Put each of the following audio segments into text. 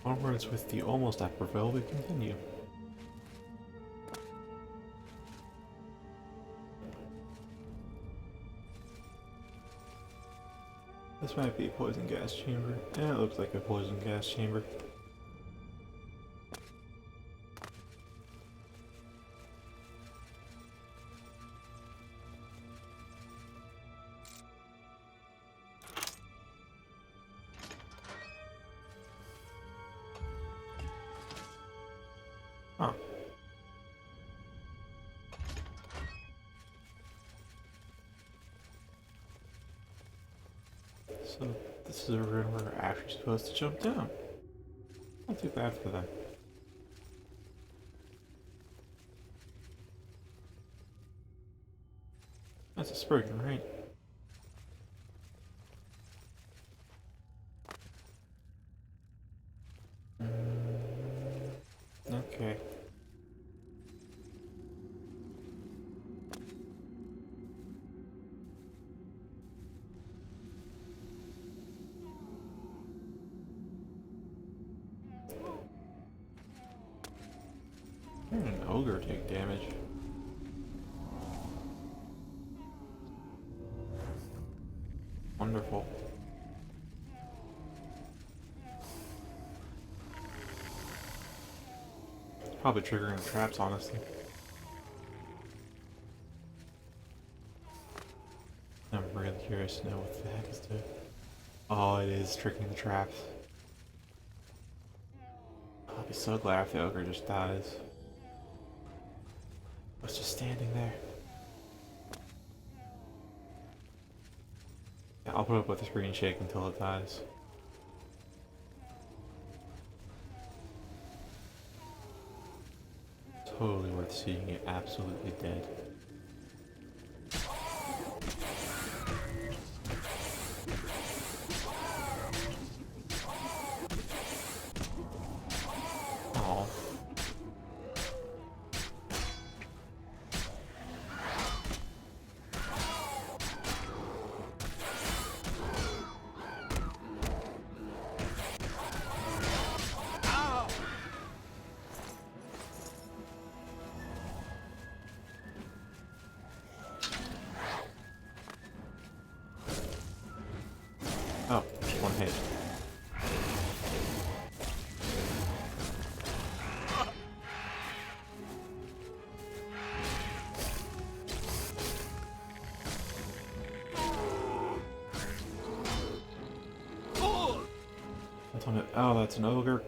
Onwards with the almost at Referral we continue. This might be a poison gas chamber. Yeah, it looks like a poison gas chamber. Huh. So this is a room where we're actually supposed to jump down. Not too bad for them. That's a spring, right? Okay. An ogre take damage. Wonderful. Probably triggering the traps, honestly. I'm really curious to know what the heck is doing. Oh, it is triggering the traps. I'll be so glad if the ogre just dies. Was just standing there. Yeah, I'll put up with the screen shake until it dies. Totally worth seeing it absolutely dead. Oh. Oh, one hit. Oh, that's an ogre.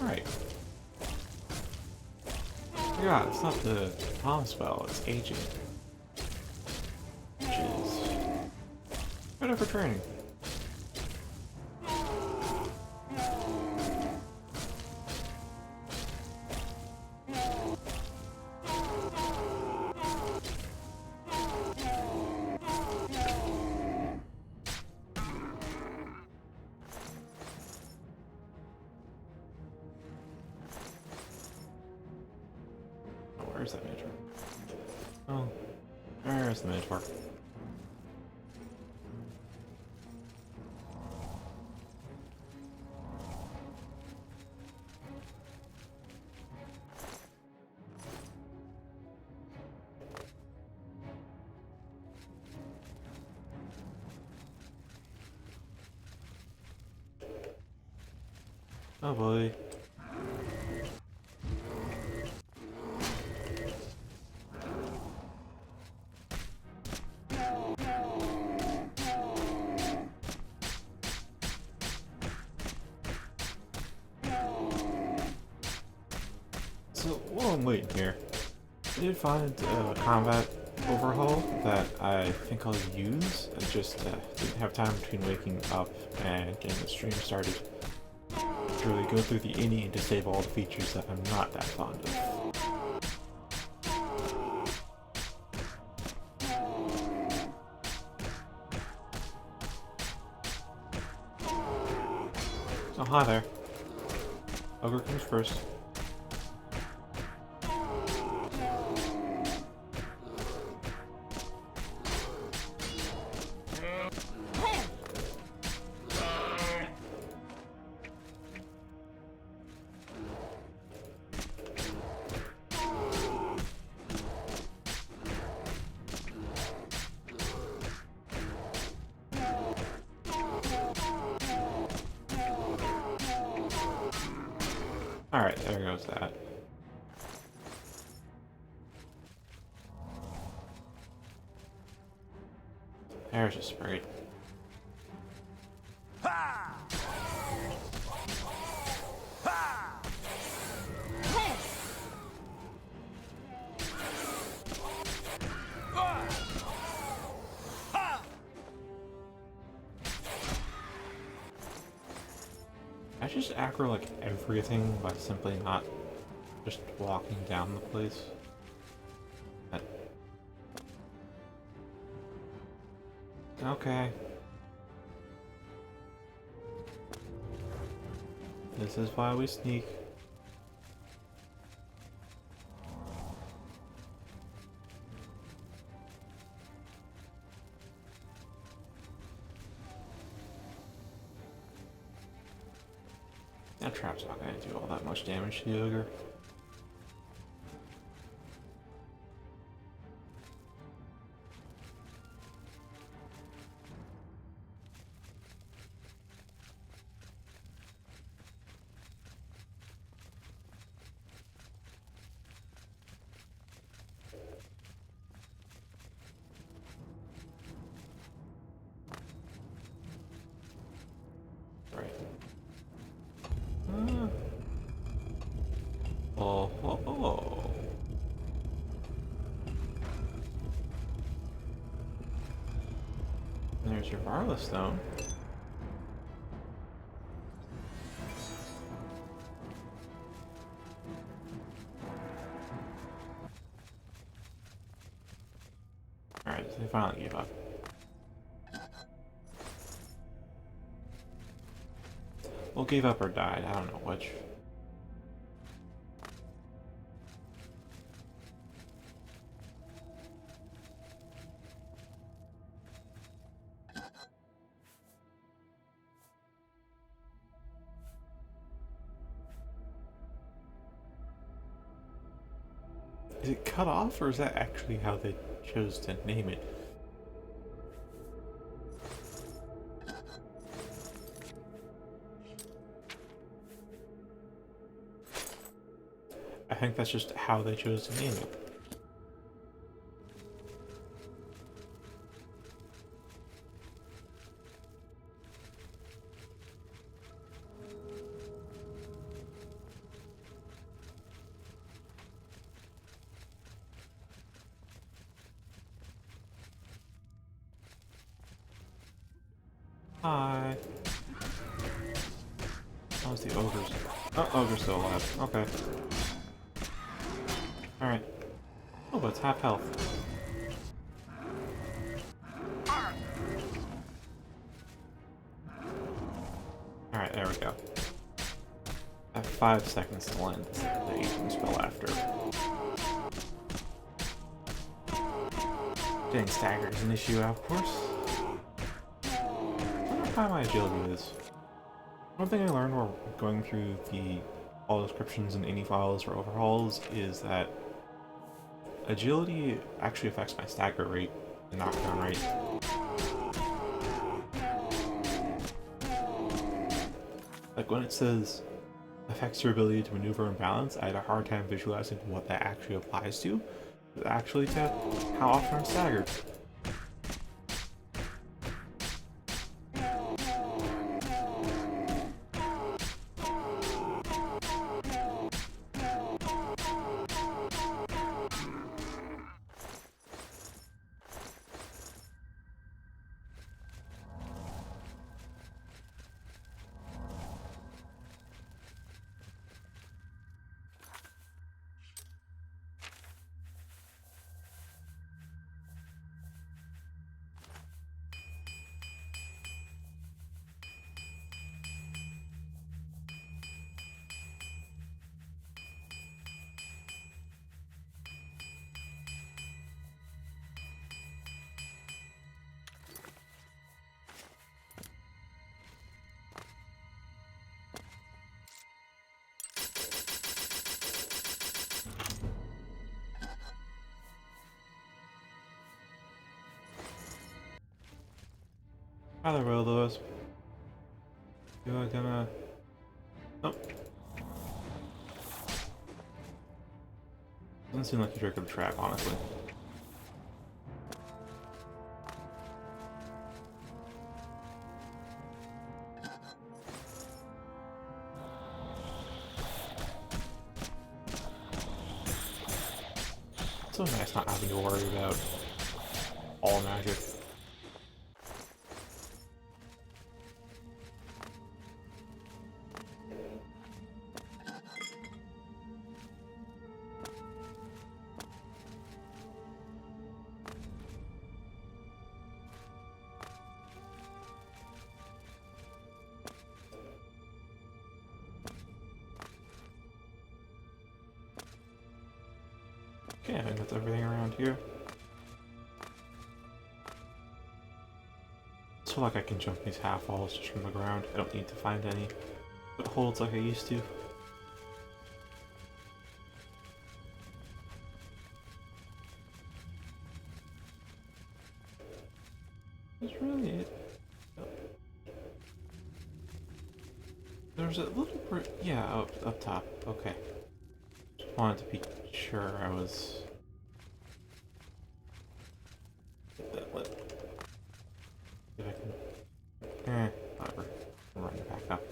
Right. Yeah, it's not the palm spell, it's aging. Which is better for training. Where's that mage? Oh, there's the mage mark. Oh boy. So, while I'm waiting here, I did find a combat overhaul that I think I'll use. I just didn't have time between waking up and getting the stream started to really go through the ini and disable all the features that I'm not that fond of. So hi there. Ogre comes first. Alright, there goes that. There's a sprite. I just aggro like everything by simply not just walking down the place. Okay. This is why we sneak. That trap's not gonna do all that much damage to the ogre. Right. Oh, oh, oh. There's your Varla stone. Alright, so they finally gave up. Well, gave up or died, I don't know which. Is it cut off, or is that actually how they chose to name it? I think that's just how they chose to name it. Hi. That was the ogres. Oh, ogre's still alive. Okay. Alright. Oh, but it's half health. Alright, there we go. I have 5 seconds to land the aging spell after. Getting staggered is an issue, of course. I wonder how my agility is. One thing I learned while going through the all descriptions and any files for overhauls is that agility actually affects my stagger rate and knockdown rate. Like when it says affects your ability to maneuver and balance, I had a hard time visualizing what that actually applies to. Actually to how often I'm staggered. Either way, Lewis. You are gonna. Nope. Doesn't seem like he's very good at trap, honestly. It's so nice not having to worry about all magic. Okay, I think that's everything around here. I feel like I can jump these half walls just from the ground. I don't need to find any footholds like I used to. That's really it. There's a little bit, yeah, up top. Okay. Just wanted to be sure I was. That lit. See if I can. Whatever. I'm running back up.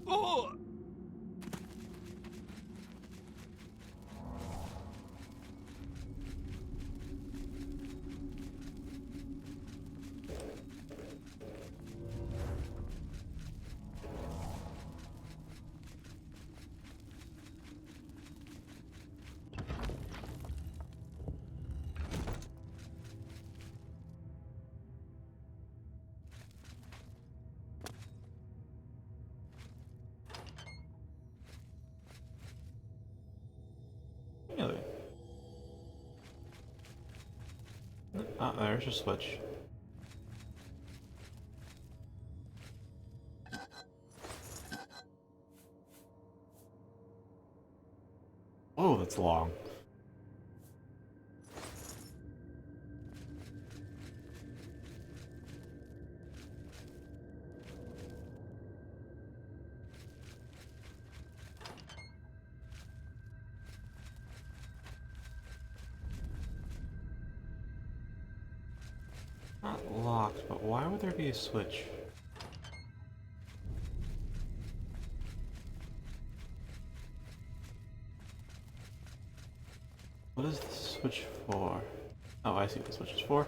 Oh! Really? Ah, there's a switch. Oh, that's long. Not locked, but why would there be a switch? What is the switch for? Oh, I see what the switch is for.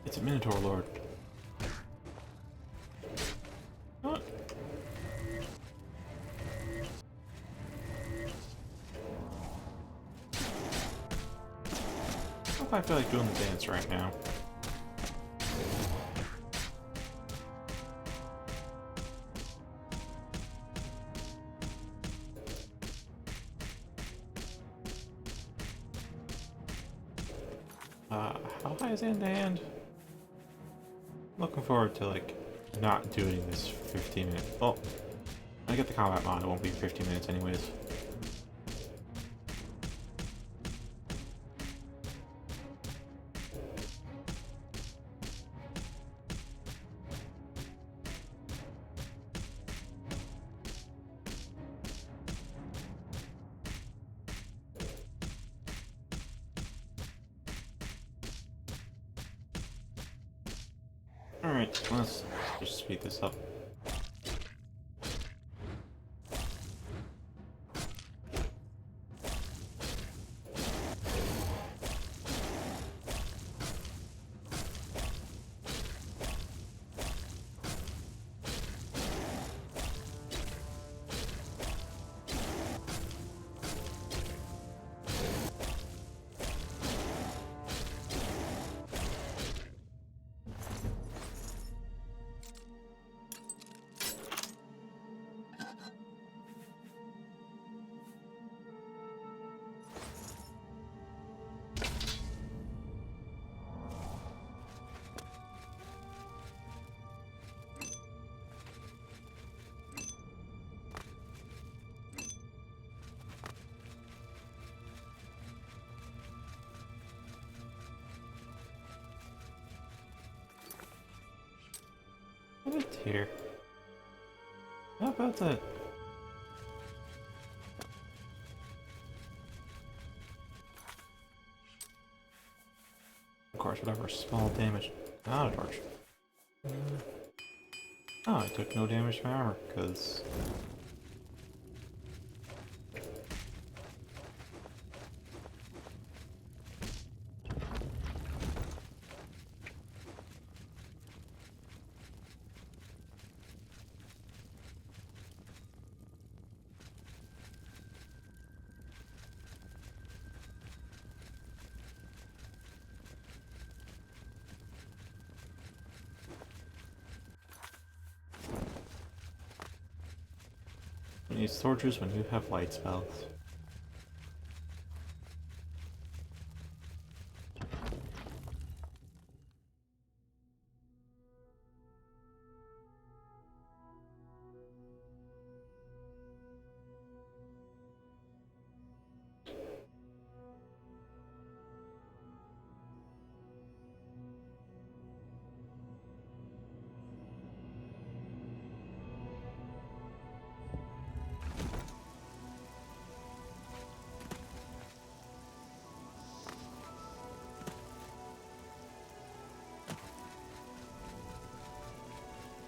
It's a Minotaur Lord. What? I don't know if I feel like doing the dance right now. How high is hand to hand? Looking forward to, like, not doing this 15 minutes. Oh, when I get the combat mod, it won't be 15 minutes anyways. Alright, let's just speed this up. it here. How about that? Of course, whatever small damage. Not a torch. Oh, I took no damage to my armor, because... You need torches when you have light spells.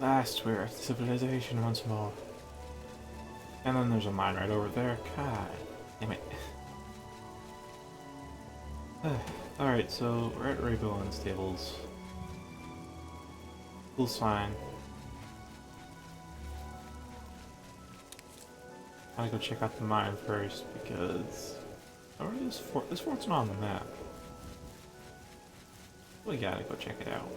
Last we're at civilization once more. And then there's a mine right over there. God damn it. Alright, so we're at Referral stables. Cool sign. I gotta go check out the mine first because this fort's not on the map. We gotta go check it out.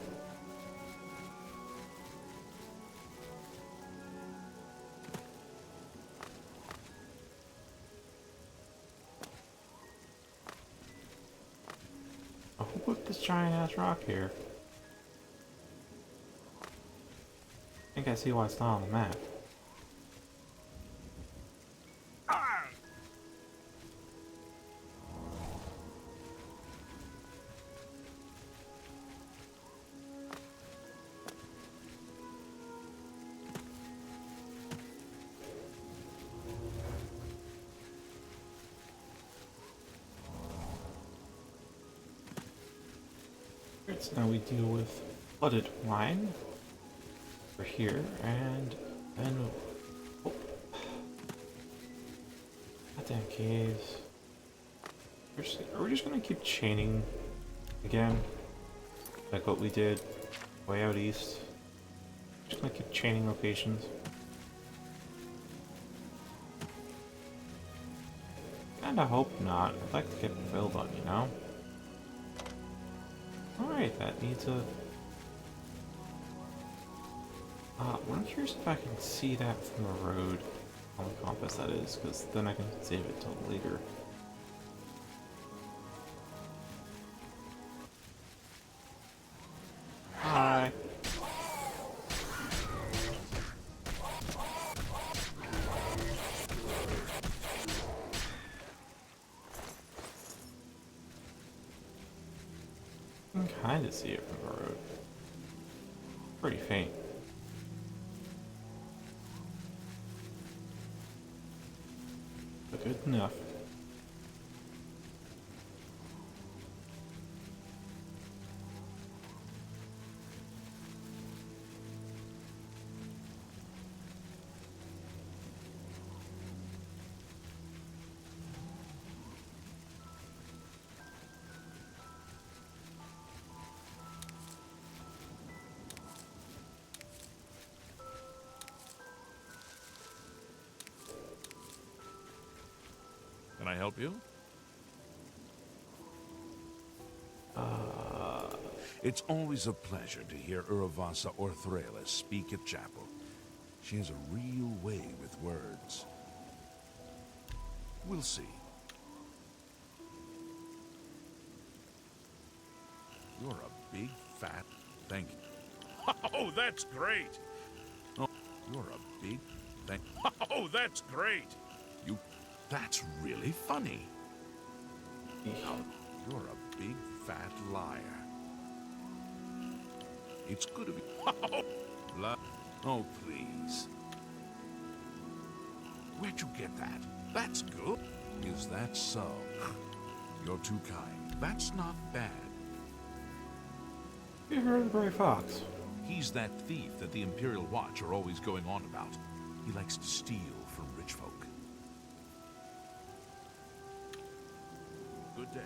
Oh, who put this giant ass rock here? I think I see why it's not on the map. Alright, so now we deal with flooded wine. We're here, and then... Oh. Goddamn caves. Are we just gonna keep chaining again? Like what we did way out east? Just gonna keep chaining locations. Kinda hope not. I'd like to get build on, you know? Alright, that needs a... well, I'm curious if I can see that from the road on the compass, that is, because then I can save it till later. Hi! I can kinda see it from the road. Pretty faint. But good enough. Can I help you? It's always a pleasure to hear Uruvasa Orthralis speak at chapel. She has a real way with words. We'll see. You're a big, fat... Thank you. Oh, that's great! Oh, you're a big... Thank... Oh, that's great! You... That's really funny. You're a big, fat liar. It's good to be... Oh, please. Where'd you get that? That's good. Is that so? You're too kind. That's not bad. You heard of the Gray Fox? He's that thief that the Imperial Watch are always going on about. He likes to steal from rich folk. Good day.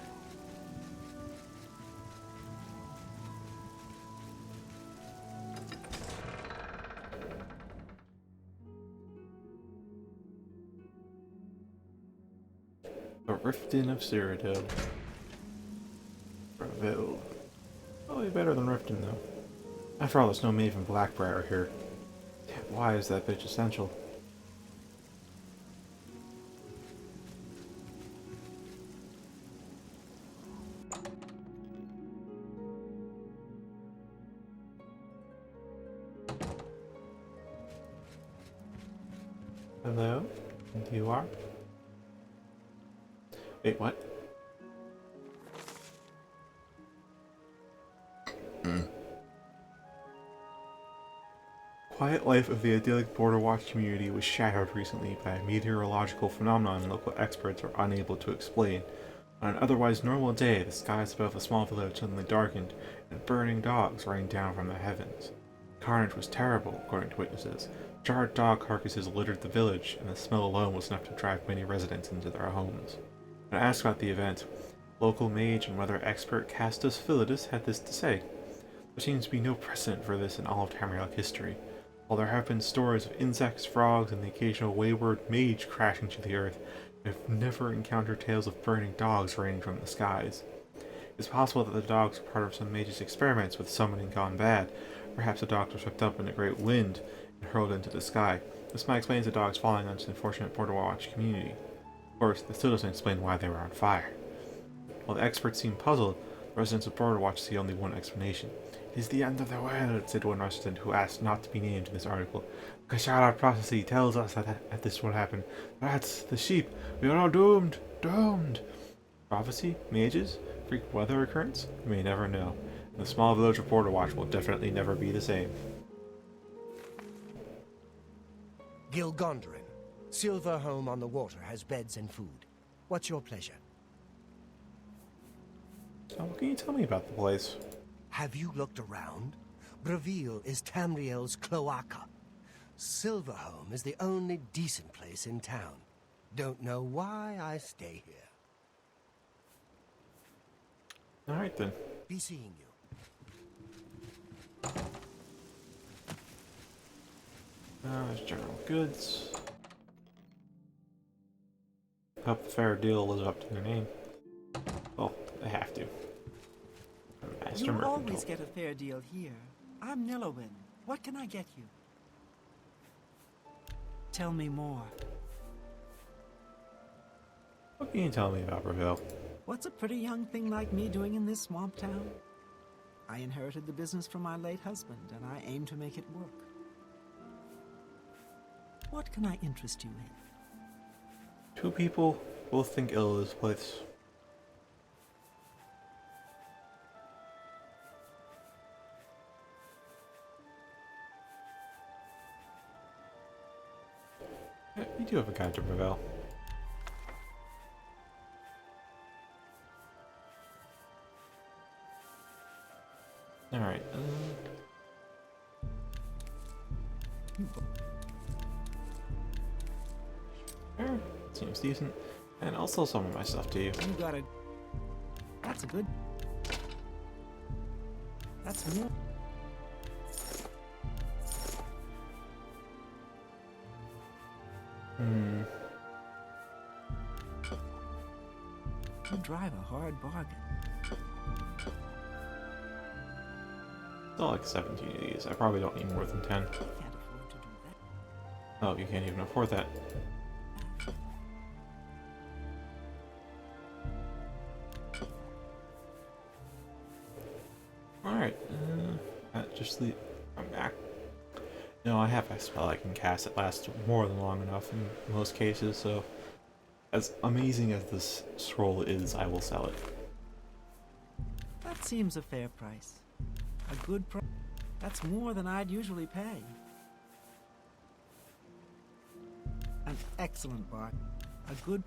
The Riften of Cyrodiil. Reveal. Probably better than Riften, though. After all, there's no Maven Blackbriar here. Why is that bitch essential? Hello? And you are? Wait, what? Quiet life of the idyllic Border Watch community was shattered recently by a meteorological phenomenon local experts are unable to explain. On an otherwise normal day, the skies above the small village suddenly darkened, and burning dogs rained down from the heavens. The carnage was terrible, according to witnesses. Charred dog carcasses littered the village, and the smell alone was enough to drive many residents into their homes. When asked about the event, local mage and weather expert Castus Philidus had this to say. There seems to be no precedent for this in all of Tamriel history. While there have been stories of insects, frogs, and the occasional wayward mage crashing to the earth, we have never encountered tales of burning dogs raining from the skies. It's possible that the dogs were part of some mage's experiments with summoning gone bad. Perhaps the dogs were swept up in a great wind and hurled into the sky. This might explain the dogs falling onto the unfortunate Border Watch community. Of course, this still doesn't explain why they were on fire. While the experts seem puzzled, the residents of Border Watch see only one explanation. It is the end of the world, said one resident who asked not to be named in this article. The Kashara prophecy tells us that this will happen. Rats, the sheep, we are all doomed! Doomed! Prophecy? Mages? Freak weather occurrence? We may never know. And the small village of Border Watch will definitely never be the same. Gilgondrin. Silver home on the water has beds and food. What's your pleasure? So what can you tell me about the place? Have you looked around? Breville is Tamriel's cloaca. Silverhome is the only decent place in town. Don't know why I stay here. Alright then. Be seeing you. There's general goods. Hope the fair deal lives up to their name. Well, they have to. Master You Mercantile. always get a fair deal here. I'm Nillowin. What can I get you? Tell me more. What can you tell me about Referral? What's a pretty young thing like me doing in this swamp town? I inherited the business from my late husband, and I aim to make it work. What can I interest you in? Two people both think ill of this place. We do have a guide to Revel. Alright, sure, seems decent. And I'll sell some of my stuff to you. You got a... That's a good... That's more... You drive a hard bargain. Still like 17 of these. I probably don't need more than 10. I can't afford to do that. Oh, you can't even afford that. Alright, just leave. I'm back. No, I have a spell I can cast. It lasts more than long enough in most cases, so as amazing as this scroll is, I will sell it. That seems a fair price. A good price. That's more than I'd usually pay. An excellent bargain. A good...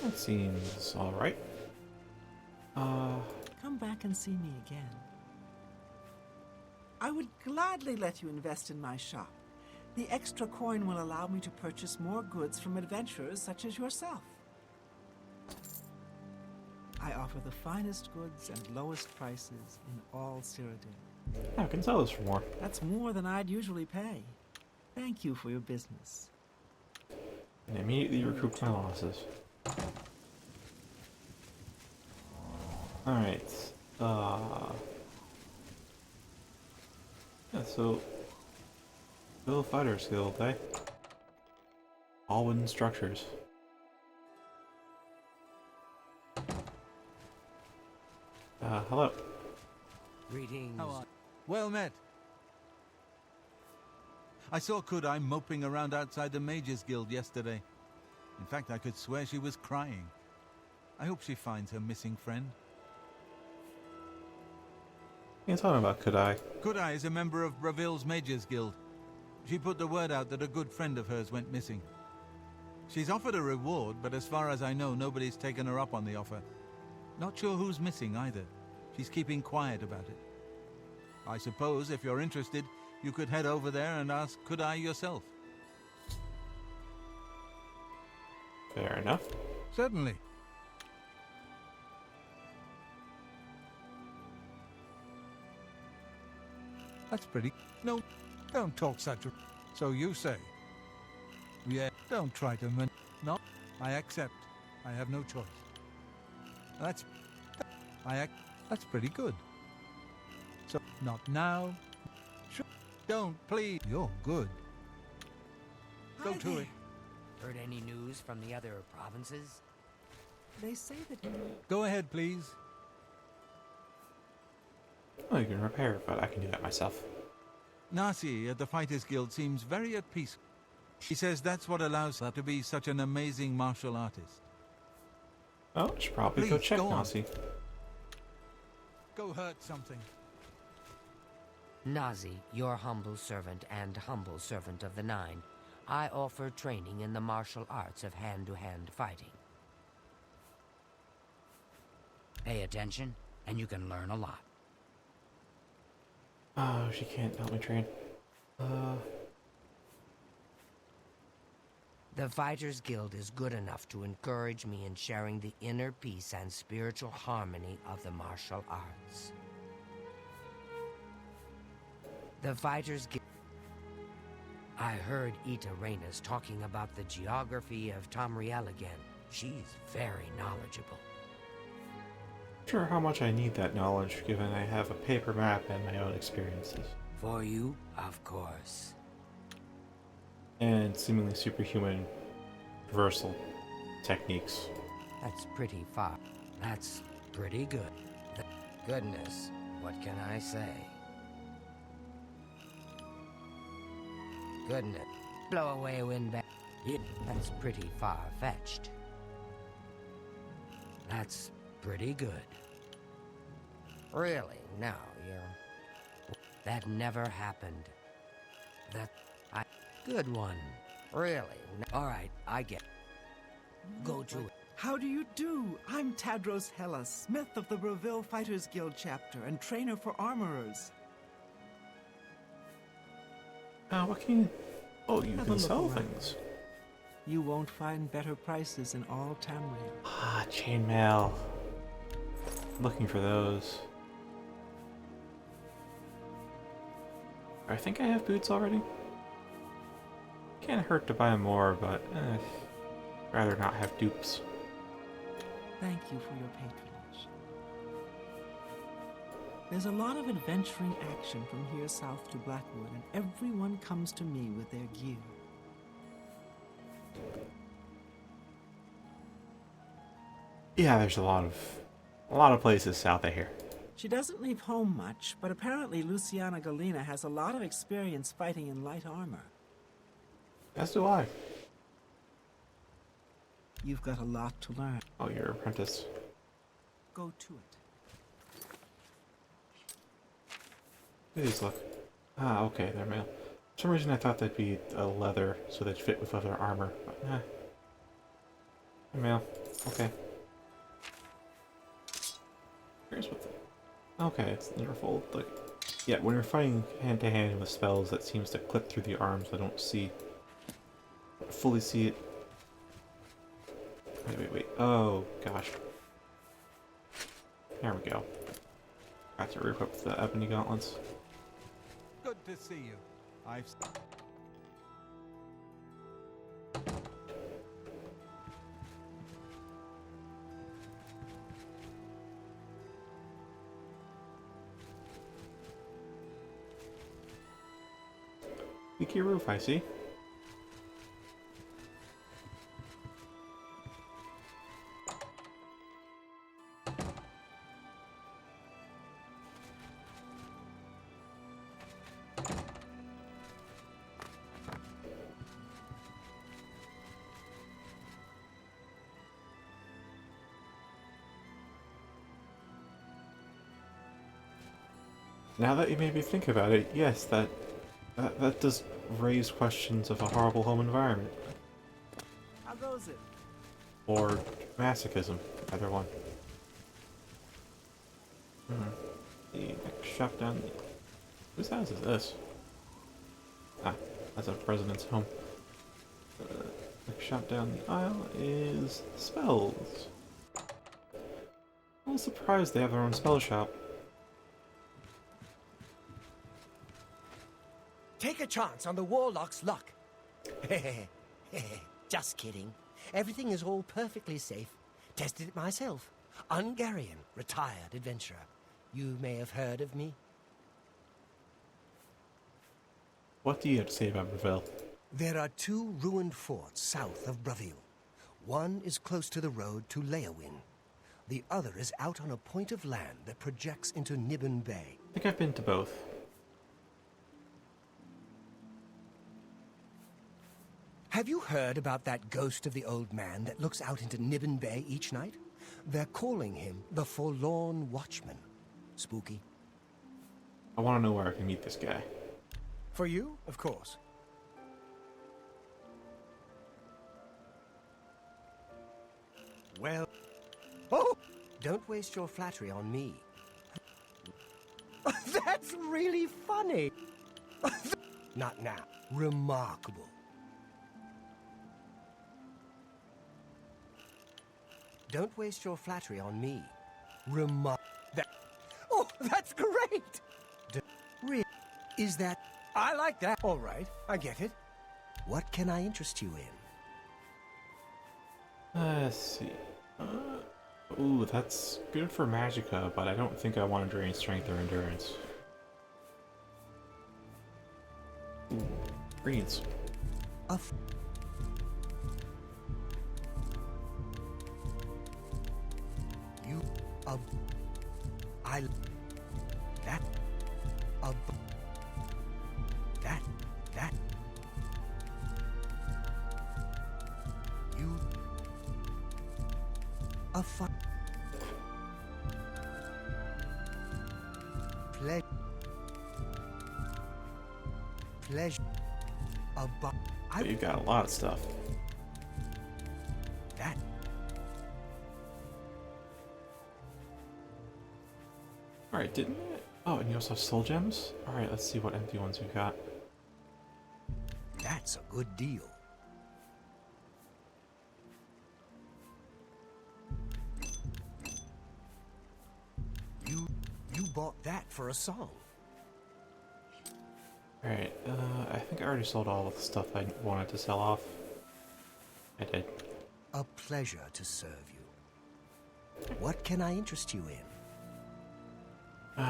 That seems alright. Come back and see me again. I would gladly let you invest in my shop. The extra coin will allow me to purchase more goods from adventurers such as yourself. I offer the finest goods and lowest prices in all Cyrodiil. I can sell this for more. That's more than I'd usually pay. Thank you for your business. And immediately recoup my losses. Alright. Yeah, so... Bill Fighters Guild, eh? All wooden structures. Hello. Greetings. How are you? Well met. I saw Kudai moping around outside the Mages Guild yesterday. In fact, I could swear she was crying. I hope she finds her missing friend. You're talking about Kudai. Kudai is a member of Braville's Mages Guild. She put the word out that a good friend of hers went missing. She's offered a reward, but as far as I know, nobody's taken her up on the offer. Not sure who's missing either. She's keeping quiet about it. I suppose, if you're interested, you could head over there and ask Kudai yourself. Fair enough. Certainly. That's pretty... No, don't talk such a... So you say. Yeah, don't try to No, I accept. I have no choice. That's... That's pretty good. So, not now. Sure. Don't, please. You're good. Go Hi to there. it. Heard any news from the other provinces? They say that... Go ahead, please. Well, you can repair, but I can do that myself. Nasi at the Fighters Guild seems very at peace. He says that's what allows her to be such an amazing martial artist. Oh, I should probably go Please, check go on. Nasi. Go hurt something. Nazi, your humble servant and humble servant of the Nine, I offer training in the martial arts of hand-to-hand fighting. Pay attention, and you can learn a lot. Oh, she can't help me train. The Fighters Guild is good enough to encourage me in sharing the inner peace and spiritual harmony of the martial arts. The Fighters Guild... I heard Ita Reynas talking about the geography of Tamriel again. She's very knowledgeable. Sure how much I need that knowledge, given I have a paper map and my own experiences. For you, of course. And seemingly superhuman reversal techniques. That's pretty far. That's pretty good. Goodness, what can I say? Goodness, blow away wind back. That's pretty far-fetched. That's pretty good. Really? No, you're... That never happened. Good one. Really? All right, I get... Go to it. How do you do? I'm Tadros Hella, smith of the Braville Fighters Guild chapter and trainer for armorers. What can you... Oh, you Have a can look sell around. things. You won't find better prices in all Tamriel. Ah, chainmail. Looking for those. I think I have boots already. Can't hurt to buy more, but rather not have dupes. Thank you for your patronage. There's a lot of adventuring action from here south to Blackwood, and everyone comes to me with their gear. Yeah, there's a lot of places south of here. She doesn't leave home much, but apparently Luciana Galena has a lot of experience fighting in light armor. As do I. You've got a lot to learn. Oh, you're an apprentice. Go to it. Please look. Ah, okay, they're mail. For some reason I thought they'd be leather, so they'd fit with other armor. But, they're mail. Okay. Here's what the... Okay, it's the fold. Like, yeah, when you're fighting hand-to-hand with spells, that seems to clip through the arms. I don't fully see it. Wait. Oh, gosh. There we go. Got to re-equip the ebony gauntlets. Good to see you. I've... Leaky roof, I see. Now that you made me think about it, yes, that does raise questions of a horrible home environment. How goes it? Or masochism, either one. The next shop down... Whose house is this? Ah, that's a president's home. Next shop down the aisle is spells. I'm a little surprised they have their own spell shop. Take a chance on the warlock's luck. Just kidding. Everything is all perfectly safe. Tested it myself. Ungarian, retired adventurer. You may have heard of me. What do you have to say about Referral? There are 2 ruined forts south of Bravil. One is close to the road to Leowin. The other is out on a point of land that projects into Nibbin Bay. I think I've been to both. Have you heard about that ghost of the old man that looks out into Nibbin Bay each night? They're calling him the Forlorn Watchman. Spooky. I want to know where I can meet this guy. For you, of course. Well... Oh! Don't waste your flattery on me. That's really funny! Not now. Remarkable. Don't waste your flattery on me. Oh, that's great! Is that... I like that. All right, I get it. What can I interest you in? Let's see. Ooh, that's good for Magicka, but I don't think I want to drain strength or endurance. Ooh, greens. Pleasure. But you've got a lot of stuff. That. Alright, didn't it? Oh, and you also have soul gems? Alright, let's see what empty ones we've got. That's a good deal. You bought that for a song. Alright, I think I already sold all of the stuff I wanted to sell off. I did. A pleasure to serve you. What can I interest you in?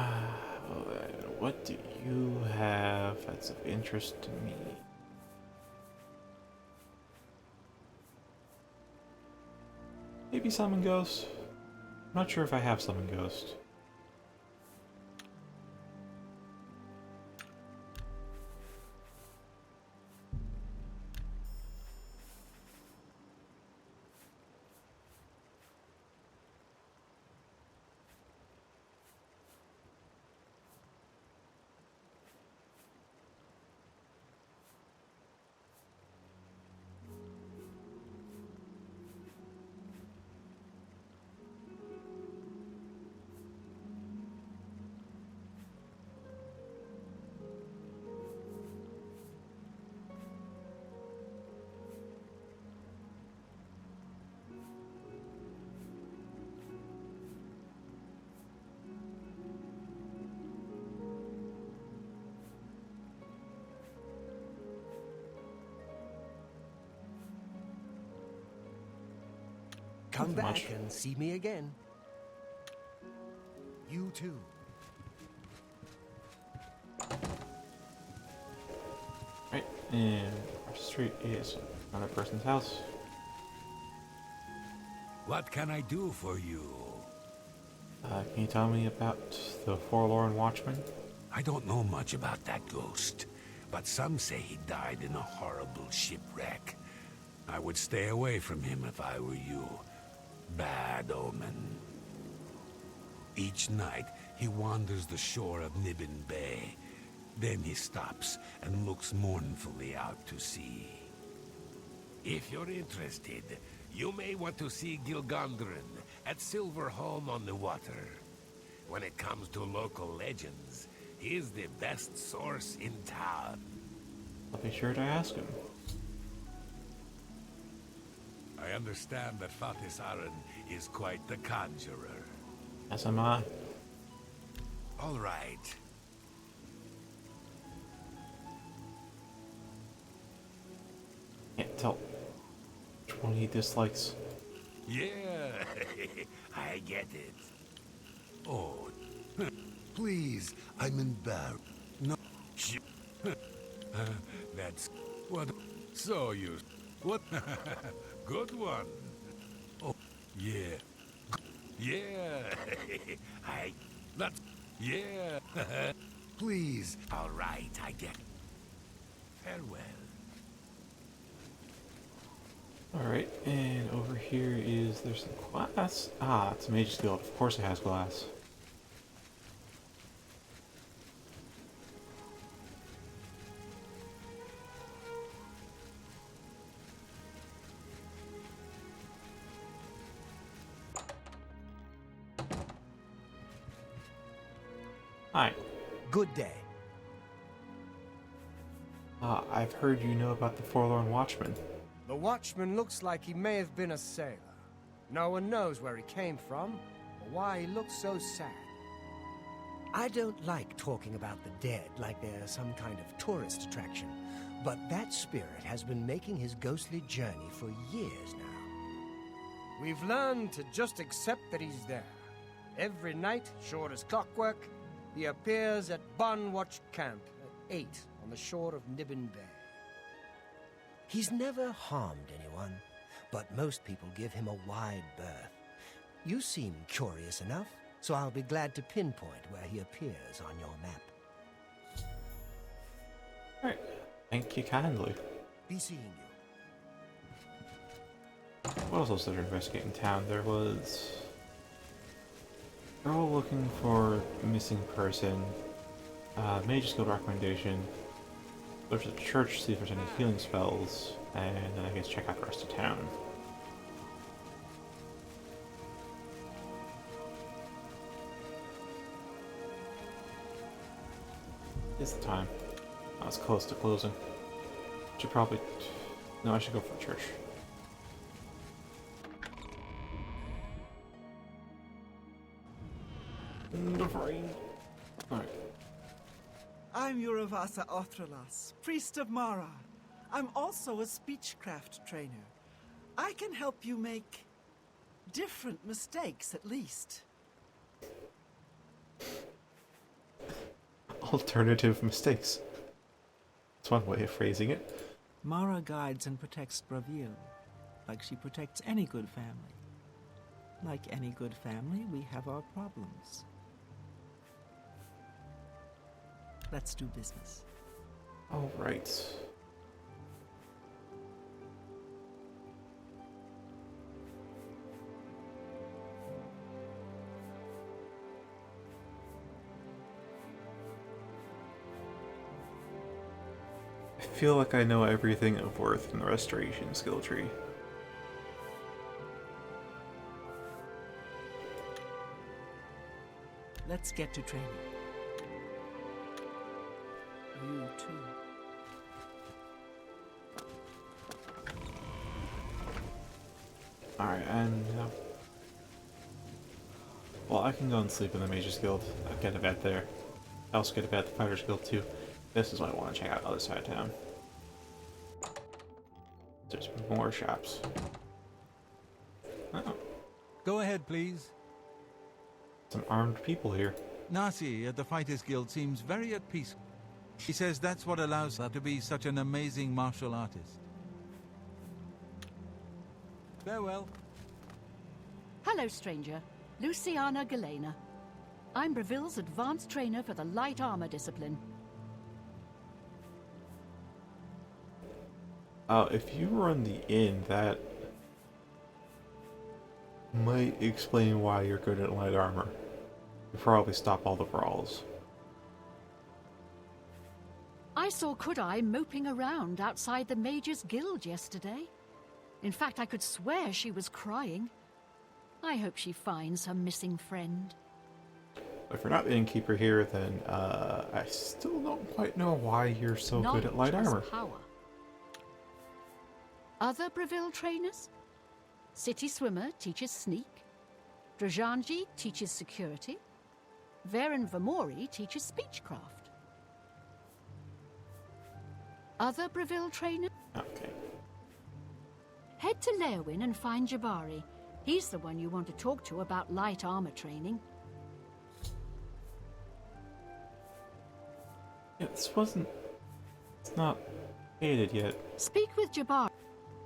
What do you have that's of interest to me? Maybe Summon Ghost? I'm not sure if I have Summon Ghost. Come Nothing back much. and see me again. You too. Right, and our street is another person's house. What can I do for you? Can you tell me about the Forlorn Watchman? I don't know much about that ghost, but some say he died in a horrible shipwreck. I would stay away from him if I were you. Bad omen. Each night, he wanders the shore of Nibbin Bay. Then he stops and looks mournfully out to sea. If you're interested, you may want to see Gilgondrin at Silverholm on the Water. When it comes to local legends, he's the best source in town. I'll be sure to ask him. I understand that Fatis Aran is quite the conjurer. As am I. All right. Can't tell which one he dislikes. Yeah, I get it. Oh, Please, I'm embarrassed. no. That's what. So you. What? Good one. Oh, yeah. Yeah. That's. Yeah. Please. All right, I get. Farewell. Alright, and over here is, there's some glass. Ah, it's a Mage's Guild. Of course it has glass. Hi. Good day. I've heard you know about the Forlorn Watchman. The watchman looks like he may have been a sailor. No one knows where he came from, or why he looks so sad. I don't like talking about the dead like they're some kind of tourist attraction, but that spirit has been making his ghostly journey for years now. We've learned to just accept that he's there. Every night, sure as clockwork, he appears at Bunwatch Camp at 8 on the shore of Nibbin Bay. He's never harmed anyone, but most people give him a wide berth. You seem curious enough, so I'll be glad to pinpoint where he appears on your map. Alright, thank you kindly. Be seeing you. What else was there to investigate in town? There was... They're all looking for a missing person. Mage's Guild recommendation. Go to the church, see if there's any healing spells, and then I guess check out the rest of town. It's the time. I was close to closing. Should probably... No, I should go for church. Alright. I'm Uravasa Othralas, priest of Mara. I'm also a speechcraft trainer. I can help you make different mistakes, at least. Alternative mistakes. That's one way of phrasing it. Mara guides and protects Bravil, like she protects any good family. Like any good family, we have our problems. Let's do business. Alright. I feel like I know everything of worth in the restoration skill tree. Let's get to training. You too. Alright, and... well, I can go and sleep in the Mage's Guild. I'll get a bed there. I also get a bed at the Fighter's Guild too. This is what I want to check out the other side of town. There's more shops. Oh. Go ahead, please. Some armed people here. Nasi at the Fighters Guild seems very at peace. He says that's what allows her to be such an amazing martial artist. Farewell. Hello, stranger. Luciana Galena. I'm Breville's advanced trainer for the light armor discipline. If you run the inn, that might explain why you're good at light armor. You probably stop all the brawls. I saw Kudai moping around outside the Mage's Guild yesterday. In fact, I could swear she was crying. I hope she finds her missing friend. If you're not the innkeeper here, then I still don't quite know why you're so good at light Knowledge armor. is power. Other Breville trainers? City Swimmer teaches sneak. Drajanji teaches security. Varen Vamori teaches speechcraft. Other Breville trainers? Okay. Head to Leowin and find Jabari. He's the one you want to talk to about light armor training. Yeah, this wasn't... It's not hated yet. Speak with Jabari.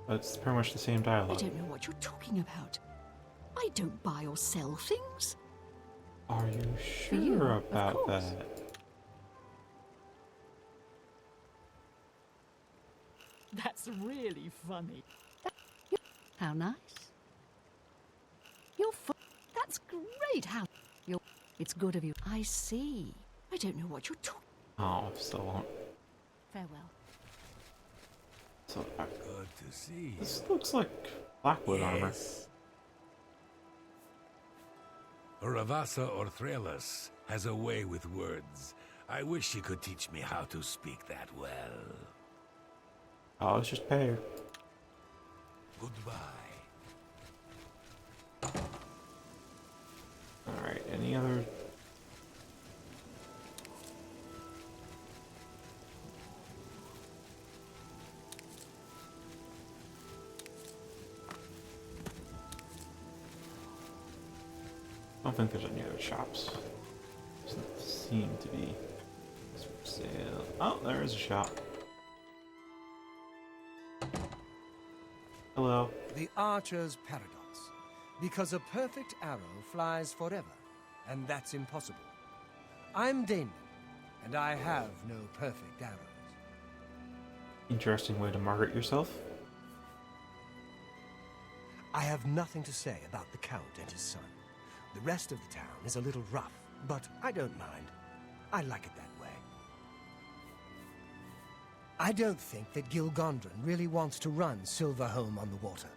But it's pretty much the same I dialogue. don't know what you're talking about. I don't buy or sell things. Are you For you, sure of about course. that? That's really funny. How nice. You're That's great. How you're... It's good of you. I see. I don't know what you're talking... Oh, still won't. Farewell. So, Good to see you. this looks like Blackwood armor. Yes. Uravasa Orthrelas has a way with words. I wish she could teach me how to speak that well. Oh, let's just pay her. Goodbye. Alright, any other... I don't think there's any other shops. Doesn't seem to be for sale. Oh, there is a shop. Hello. The Archer's Paradox. Because a perfect arrow flies forever, and that's impossible. I'm Damon, and I have no perfect arrows. Interesting way to market yourself. I have nothing to say about the Count and his son. The rest of the town is a little rough, but I don't mind. I like it that way. I don't think that Gil Gondren really wants to run Silverholm on the water.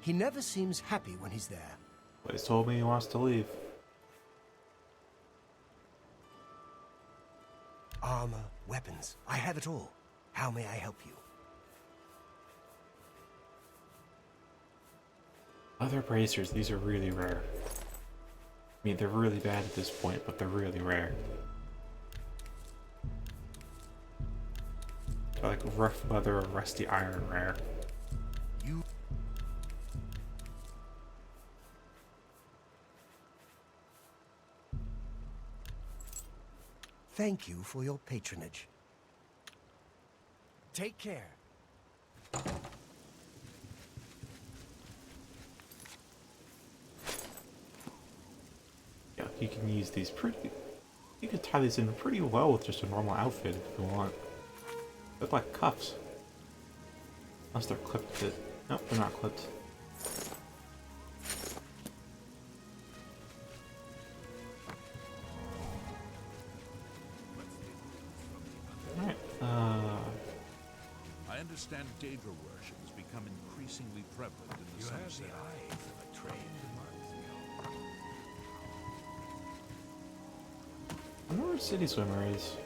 He never seems happy when he's there. But he's told me he wants to leave. Armor, weapons, I have it all. How may I help you? Other bracers, these are really rare. I mean, they're really bad at this point, but they're really rare. They're like rough leather or rusty iron rare. You... Thank you for your patronage. Take care. Yeah, you can use these pretty... You can tie these in pretty well with just a normal outfit if you want. Look like cuffs. Unless they're clipped. Nope, they're not clipped. Alright, I understand Daedra worship has become increasingly prevalent in the You have the Sunset. eyes of a trained marksman. I wonder where City Swimmer is.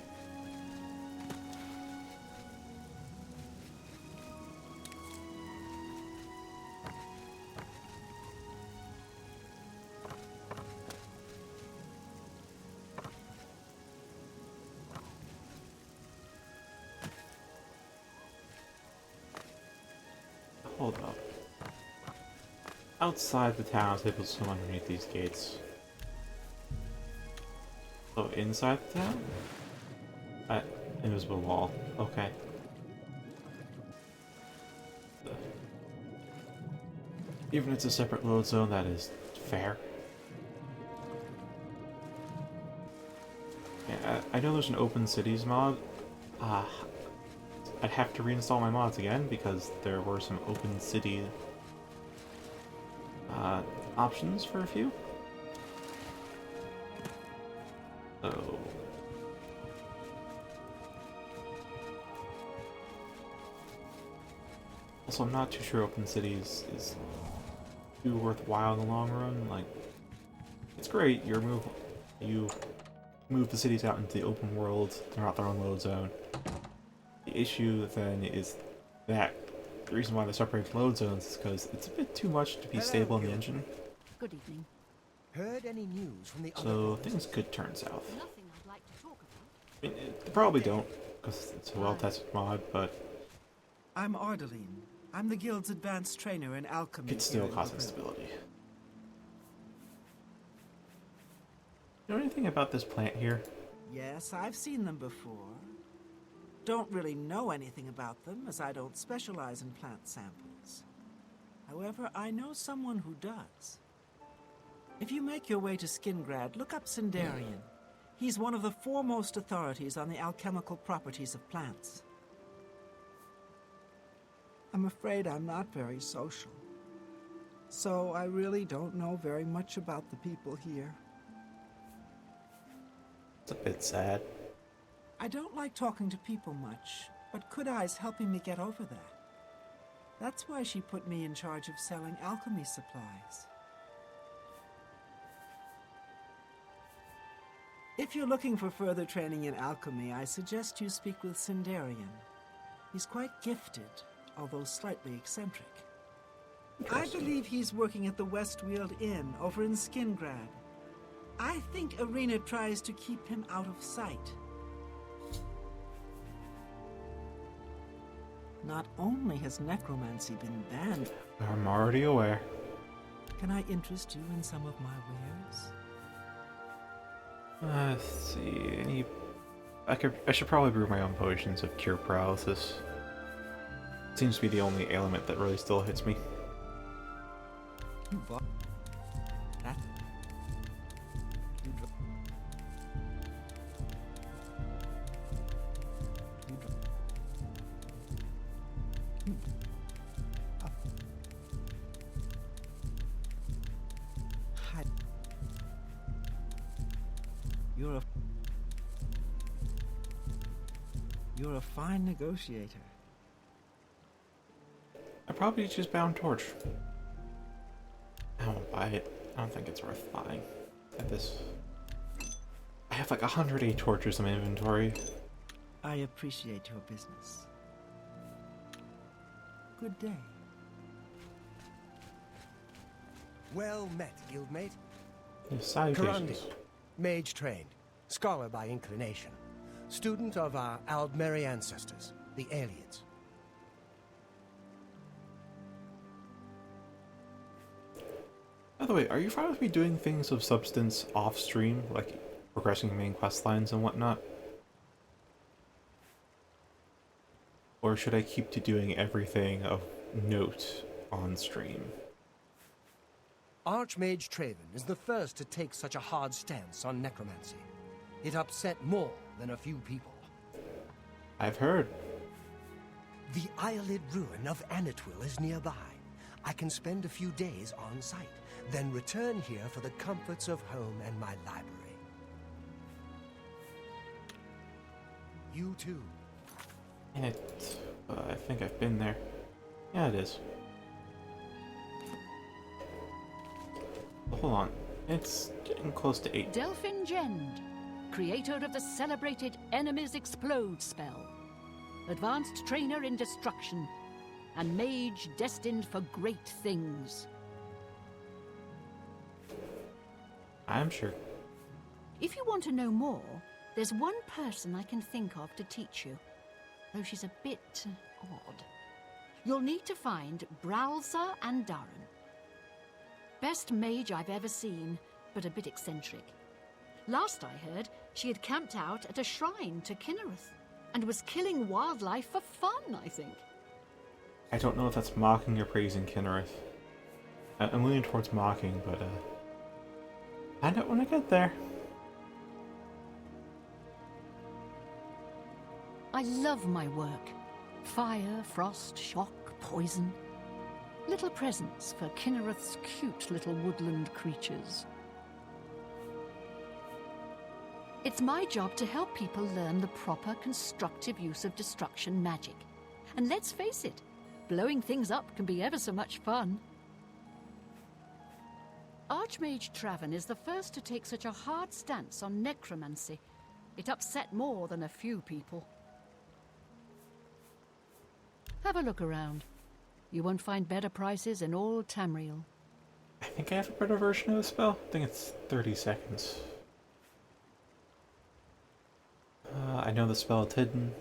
Hold up. outside the town, I was able to swim underneath these gates. So inside the town? Invisible wall. Okay. Even if it's a separate load zone, that is fair. Yeah, I know there's an open cities mod. I'd have to reinstall my mods again because there were some open city options for a few. So also, I'm not too sure open cities is too worthwhile in the long run. Like, it's great. You move the cities out into the open world. They're not their own load zone. The issue then is that the reason why they separate load zones is because it's a bit too much to be stable in the engine. Good evening. Heard any news from the other So provinces? things could turn south. Nothing I'd like to talk about. I mean, they probably don't because it's a well-tested mod, but I'm Ardeline. I'm the guild's advanced trainer in alchemy. it still here in causes Referral. instability. You know anything about this plant here? Yes, I've seen them before. Don't really know anything about them, as I don't specialize in plant samples. However, I know someone who does. If you make your way to Skingrad, look up Sindarian. He's one of the foremost authorities on the alchemical properties of plants. I'm afraid I'm not very social, so I really don't know very much about the people here. It's a bit sad. I don't like talking to people much, but Kudai's helping me get over that. That's why she put me in charge of selling alchemy supplies. If you're looking for further training in alchemy, I suggest you speak with Sindarian. He's quite gifted, although slightly eccentric. I believe he's working at the Westweald Inn over in Skingrad. I think Arena tries to keep him out of sight. Not only has necromancy been banned, I'm already aware. can I interest you in some of my wares? Let's see. I should probably brew my own potions of cure paralysis. Seems to be the only ailment that really still hits me. That? You're a fine negotiator. I probably just bound torch. I won't buy it. I don't think it's worth buying. At this, I have like 108 torches in my inventory. I appreciate your business. Good day. Well met, guildmate. Salutations. Karandi, mage trained, scholar by inclination, student of our Aldmeri ancestors, the Aliens. By the way, are you fine with me doing things of substance off stream, like progressing main quest lines and whatnot? Or should I keep to doing everything of note on stream? Archmage Traven is the first to take such a hard stance on necromancy. It upset more than a few people. I've heard. The eyelid ruin of Anatwil is nearby. I can spend a few days on site, then return here for the comforts of home and my library. You too. I think I've been there. Yeah, it is. Hold on. It's getting close to 8. Delphin Gend, creator of the celebrated Enemies Explode spell, advanced trainer in destruction, and mage destined for great things. I'm sure. If you want to know more, there's one person I can think of to teach you, though she's a bit odd. You'll need to find Browser and Darren. best mage I've ever seen, but a bit eccentric. Last I heard, she had camped out at a shrine to Kinnereth and was killing wildlife for fun, I think. I don't know if that's mocking or praising Kinnereth. I'm leaning towards mocking, but find out when I get there. I love my work. Fire, frost, shock, poison. Little presents for Kinnereth's cute little woodland creatures. It's my job to help people learn the proper constructive use of destruction magic. And let's face it, blowing things up can be ever so much fun. Archmage Traven is the first to take such a hard stance on necromancy. It upset more than a few people. Have a look around. You won't find better prices in all Tamriel. I think I have a better version of the spell. I think it's 30 seconds. I know the spell is hidden.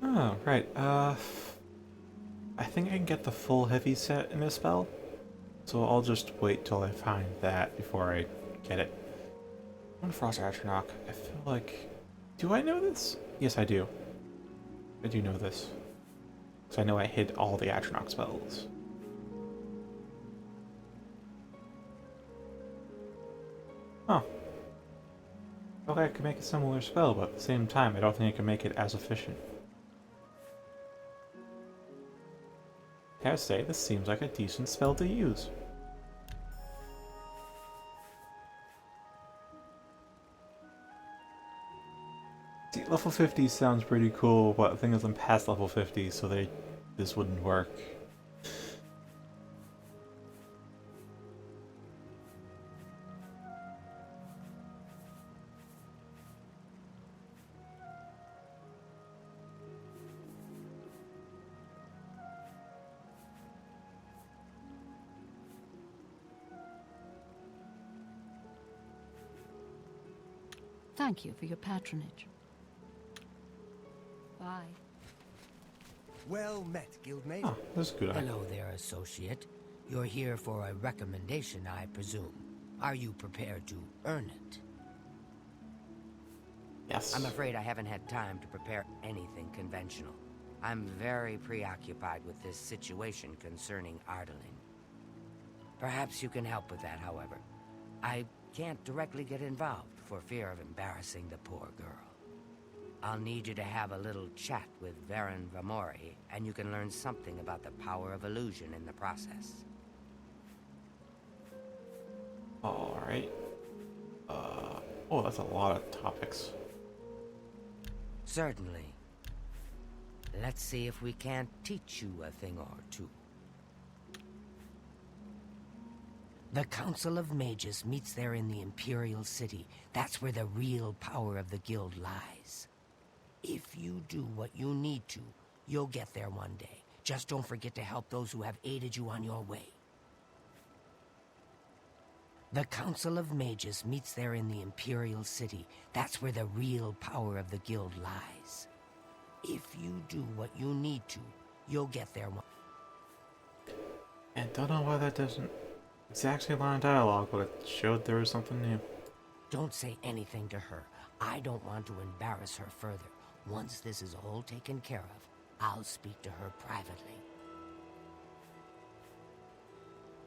Oh, right. I think I can get the full heavy set in this spell. So I'll just wait till I find that before I get it. One Frost Atronach. I feel like... Do I know this? Yes, I do. I do know this. So I know I hid all the Atronach spells. Huh. Okay, I could make a similar spell, but at the same time, I don't think I can make it as efficient. I gotta say, this seems like a decent spell to use. See, level 50 sounds pretty cool, but the thing is I'm past level 50, so this wouldn't work. Thank you for your patronage. Bye. Well met, guildmate. Oh, that's good. Hello there, associate. You're here for a recommendation, I presume. Are you prepared to earn it? Yes. I'm afraid I haven't had time to prepare anything conventional. I'm very preoccupied with this situation concerning Ardaling. Perhaps you can help with that, however. I can't directly get involved for fear of embarrassing the poor girl. I'll need you to have a little chat with Varen Vamori, and you can learn something about the power of illusion in the process. Alright. Oh, that's a lot of topics. Certainly. Let's see if we can't teach you a thing or two. The Council of Mages meets there in the Imperial City. That's where the real power of the guild lies. If you do what you need to, you'll get there one day. Just don't forget to help those who have aided you on your way. The Council of Mages meets there in the Imperial City. That's where the real power of the guild lies. If you do what you need to, you'll get there one. And don't know why that doesn't exactly line of dialogue, but it showed there was something new. Don't say anything to her. I don't want to embarrass her further. Once this is all taken care of, I'll speak to her privately.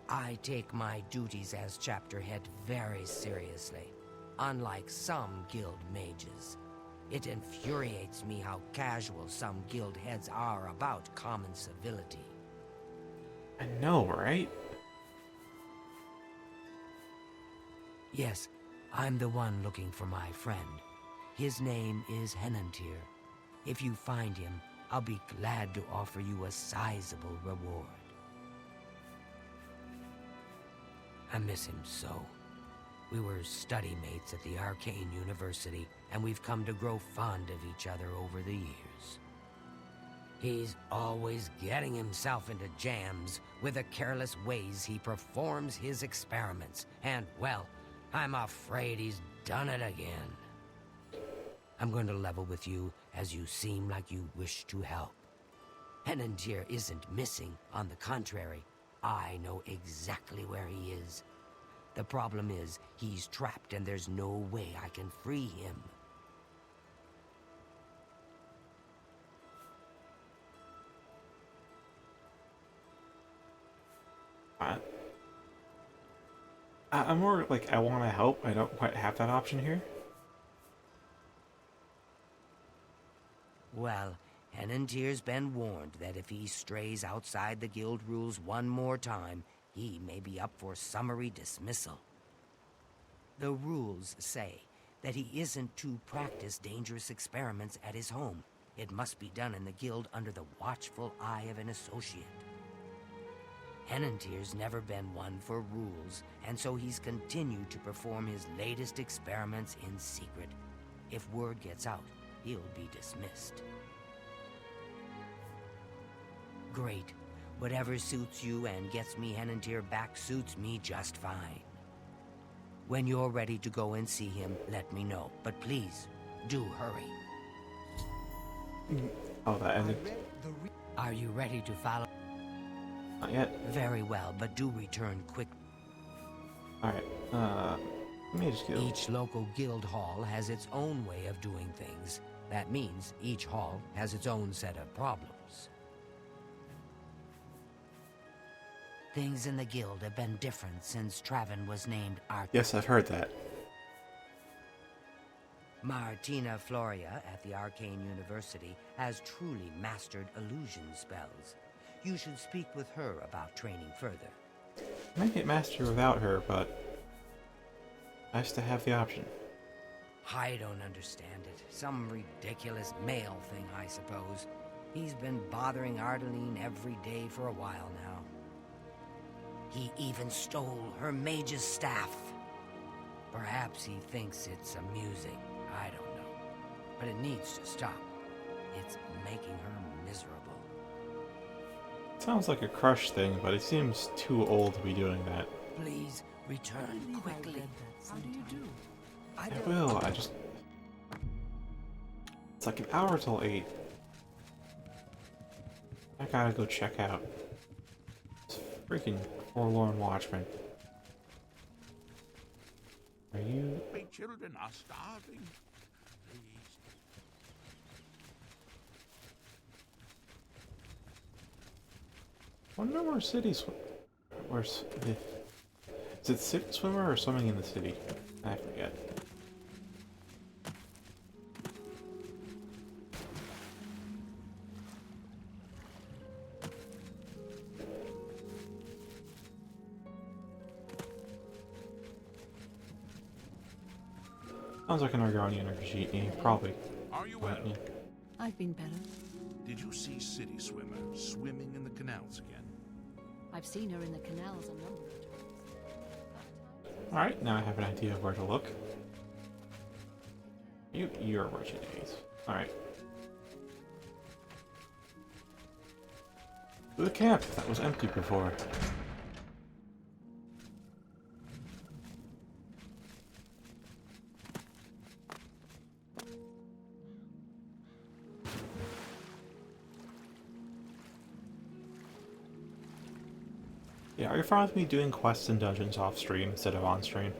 I take my duties as chapter head very seriously, unlike some guild mages. It infuriates me how casual some guild heads are about common civility. I know, right? Yes, I'm the one looking for my friend. His name is Henantir. If you find him, I'll be glad to offer you a sizable reward. I miss him so. We were study mates at the Arcane University, and we've come to grow fond of each other over the years. He's always getting himself into jams with the careless ways he performs his experiments, and, well, I'm afraid he's done it again. I'm going to level with you, as you seem like you wish to help. Henantier isn't missing. On the contrary, I know exactly where he is. The problem is, he's trapped and there's no way I can free him. I'm more like, I want to help. I don't quite have that option here. Well, Henantier's been warned that if he strays outside the guild rules one more time, he may be up for summary dismissal. The rules say that he isn't to practice dangerous experiments at his home. It must be done in the guild under the watchful eye of an associate. Henantier's never been one for rules, and so he's continued to perform his latest experiments in secret. If word gets out, he'll be dismissed. Great. Whatever suits you and gets me Henantier back suits me just fine. When you're ready to go and see him, let me know. But please, do hurry. Oh, that ended. Are you ready to follow? Not yet. Very well, but do return quick. Alright, Mage Guild. Each local guild hall has its own way of doing things. That means each hall has its own set of problems. Things in the guild have been different since Traven was named Arch. Yes, I've heard that. Martina Floria at the Arcane University has truly mastered illusion spells. You should speak with her about training further. I might get master without her, but nice to have the option. I don't understand it. Some ridiculous male thing, I suppose. He's been bothering Ardeline every day for a while now. He even stole her mage's staff. Perhaps he thinks it's amusing. I don't know. But it needs to stop. It's making her miserable. Sounds like a crush thing, but he seems too old to be doing that. Please return quickly. How do you do? I will, I just... It's like an hour till 8. I gotta go check out this freaking Forlorn Watchman. Are you... My children are starving. Please. Wonder where where's... Is it City Swimmer or Swimming in the City? I forget. Sounds like an Argonian RPG, probably. Are you well? Yeah. I've been better. Did you see City Swimmer swimming in the canals again? I've seen her in the canals a number of times. Alright, now I have an idea of where to look. You're where she is. Alright. The camp that was empty before. Yeah, are you fine with me doing quests and dungeons off stream instead of on stream?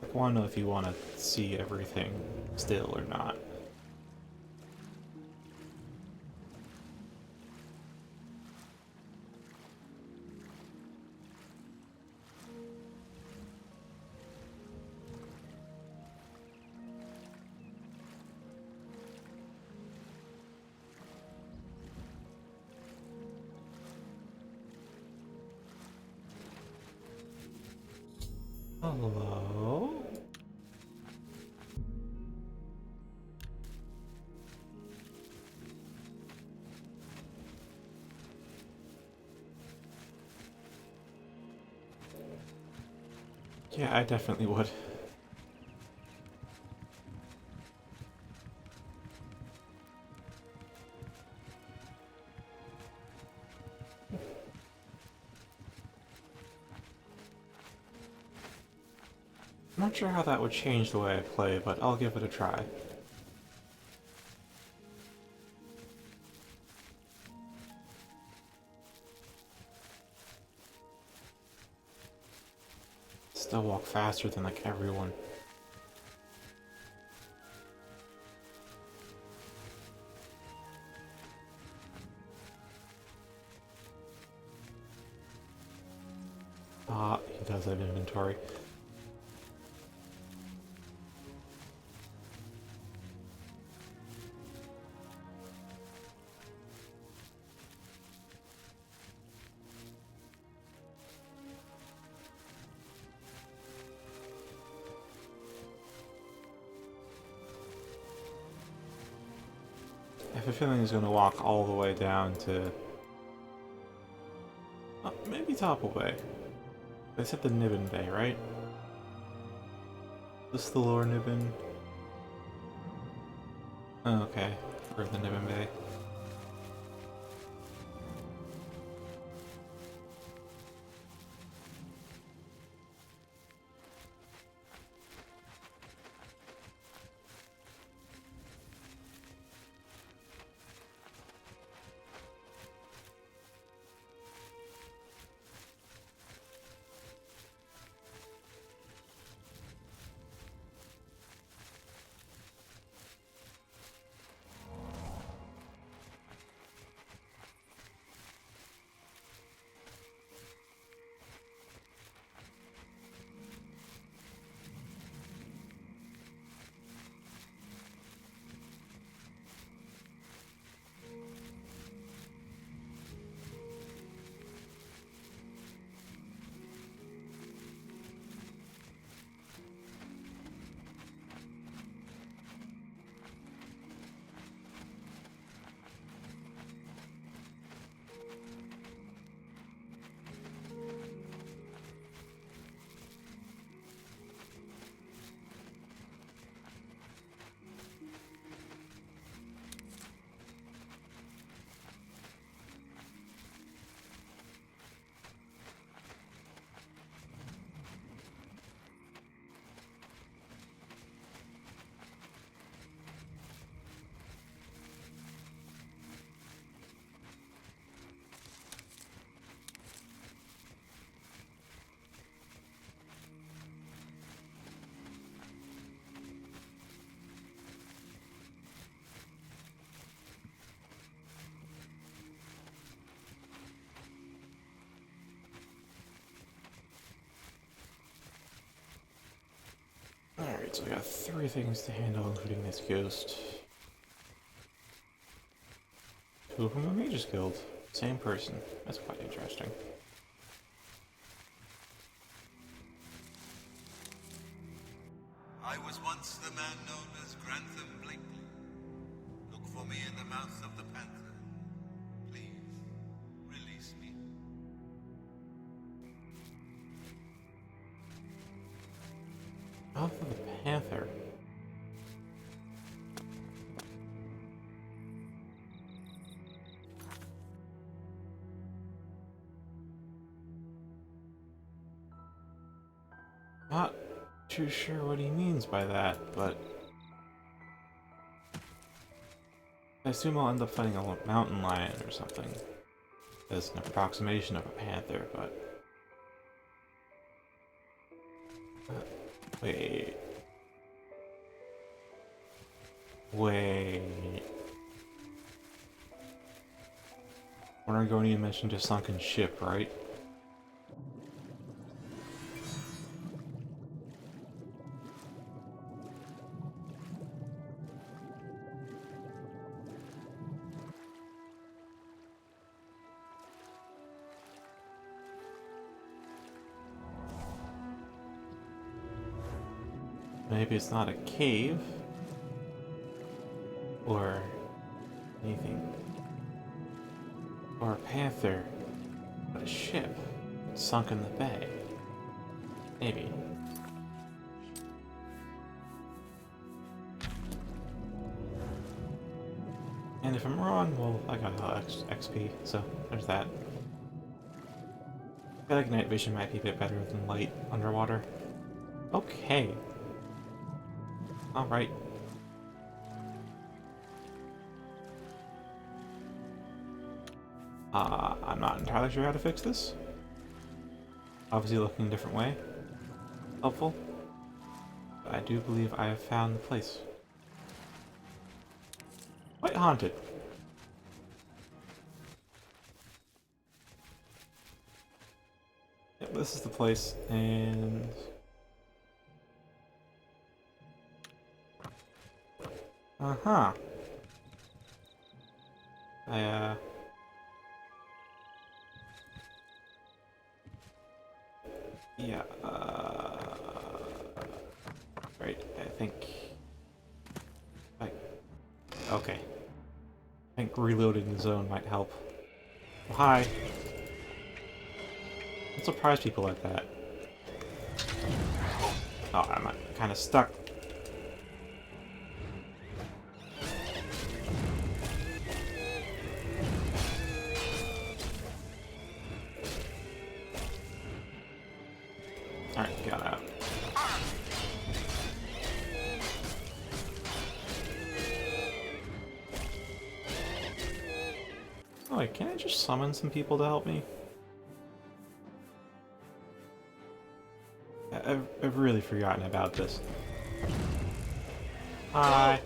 I want to know if you want to see everything still or not. Hello? Yeah, I definitely would. I'm not sure how that would change the way I play, but I'll give it a try. Still walk faster than like everyone. Ah, he does have inventory. I have a feeling he's going to walk all the way down to... maybe Topple Bay. They said the Nibbin Bay, right? This the lower Nibbin? Oh, okay. For the Nibbin Bay. Alright, so I got 3 things to handle, including this ghost. 2 from the Mage's Guild. Same person. That's quite interesting. I was once the man known as Grantham Blakely. Look for me in the mouth of the panther. Please, release me. Mouth of the Panther. Not too sure what he means by that, but I assume I'll end up fighting a mountain lion or something as an approximation of a panther, but... wait... Wait... Argonian mentioned a sunken ship, right? Maybe it's not a cave or anything, or a panther, but a ship sunk in the bay. Maybe. And if I'm wrong, well, I got XP, so there's that. I feel like night vision might be a bit better than light underwater. Okay. Alright. I'm not entirely sure how to fix this. Obviously looking a different way. Helpful. But I do believe I have found the place. Quite haunted. Yep, this is the place, and... Uh-huh. Yeah, right, I think... Okay. I think reloading the zone might help. Oh, hi. Don't surprise people like that. Oh, I'm kind of stuck. Alright, got out. Oh wait, can I just summon some people to help me? I've really forgotten about this. Hi.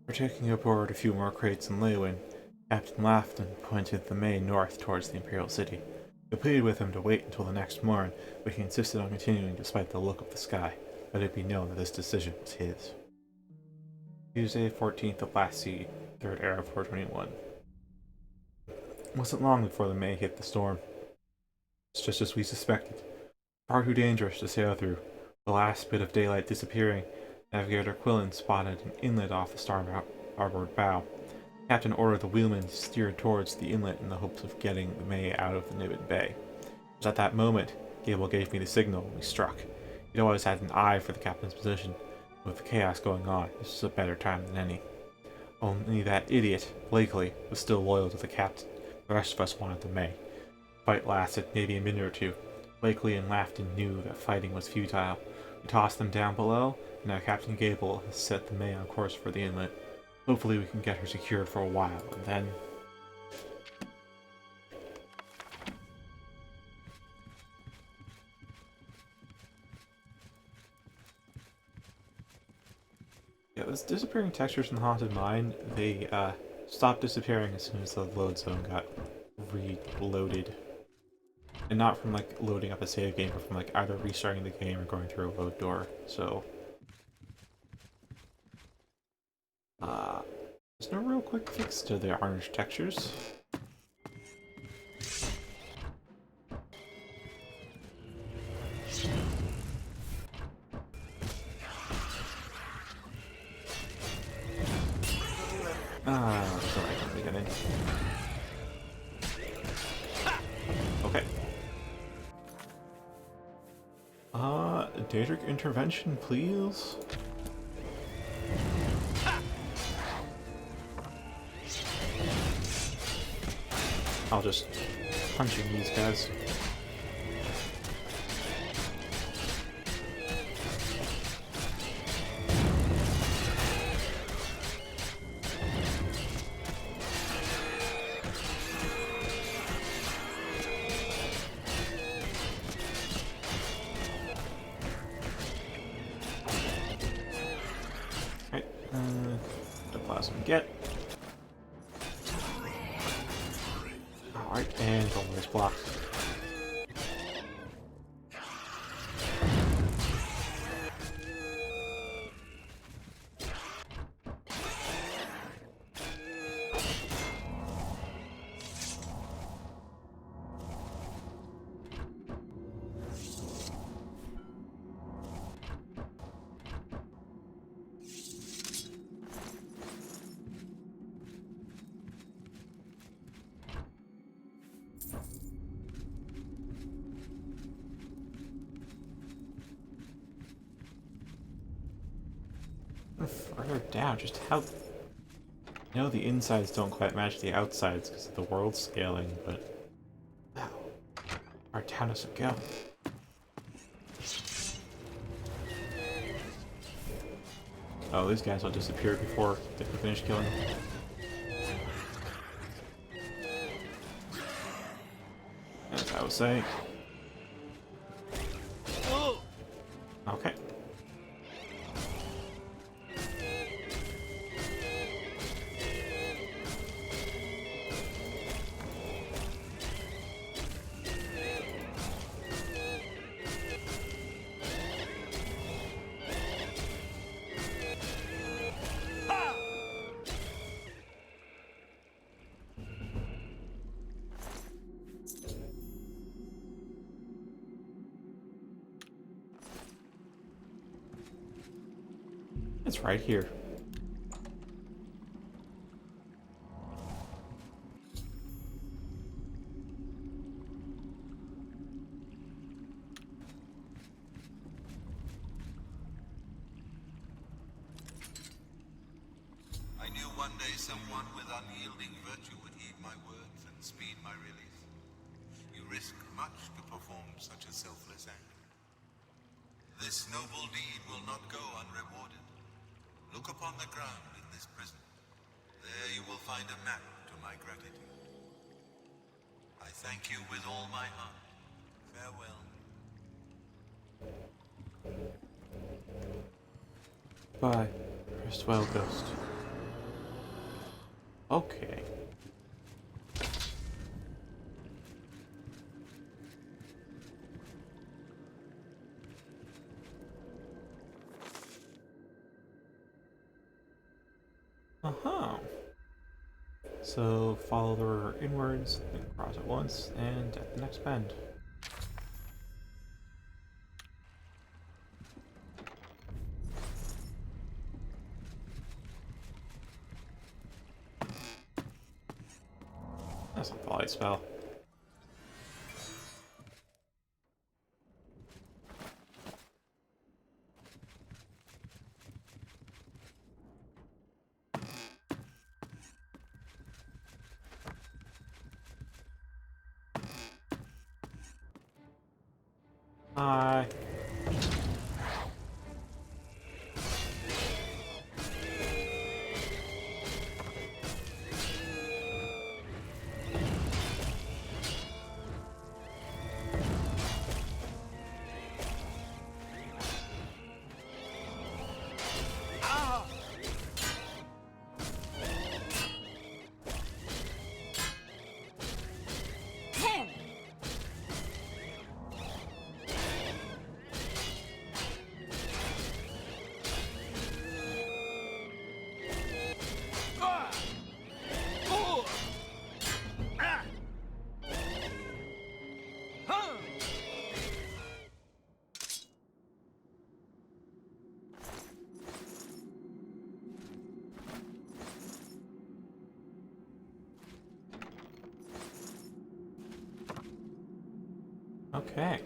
We're taking aboard a few more crates in Leywin. Captain laughed and pointed the May north towards the Imperial City. We pleaded with him to wait until the next morn, but he insisted on continuing despite the look of the sky. Let it be known that this decision was his. Tuesday, 14th of last sea, 3rd era 421. It wasn't long before the May hit the storm. It's just as we suspected. Far too dangerous to sail through. The last bit of daylight disappearing, Navigator Quillen spotted an inlet off the starboard bow. The captain ordered the wheelmen to steer towards the inlet in the hopes of getting the May out of the Nibbin Bay. It was at that moment Gable gave me the signal when we struck. He'd always had an eye for the captain's position. With the chaos going on, this was a better time than any. Only that idiot, Blakely, was still loyal to the captain. The rest of us wanted the May. The fight lasted maybe a minute or two. Blakely and Lafton knew that fighting was futile. We tossed them down below, and now Captain Gable has set the May on course for the inlet. Hopefully we can get her secured for a while, and then... Yeah, those disappearing textures in the Haunted Mine, they stopped disappearing as soon as the load zone got reloaded. And not from like loading up a save game, but from like either restarting the game or going through a load door. So there's no real quick fix to the orange textures. Sorry, let me get in. Okay. Daedric intervention, please? I'll just punching these guys. get. Alright, and go on this block. Further down, just how... I know the insides don't quite match the outsides because of the world scaling, but... Wow. Our town doesn't go. Oh, these guys will disappear before they can finish killing them. As I was saying. Okay. It's right here. I knew one day someone with unyielding virtue would heed my words and speed my release. You risk much to perform such a selfless act. This noble deed will not go unrewarded. Look upon the ground in this prison. There you will find a map to my gratitude. I thank you with all my heart. Farewell. Bye. Rest well, Ghost. Okay. Uh-huh. So follow the river inwards, then cross it once, and at the next bend. That's not the light spell. Hi. Okay.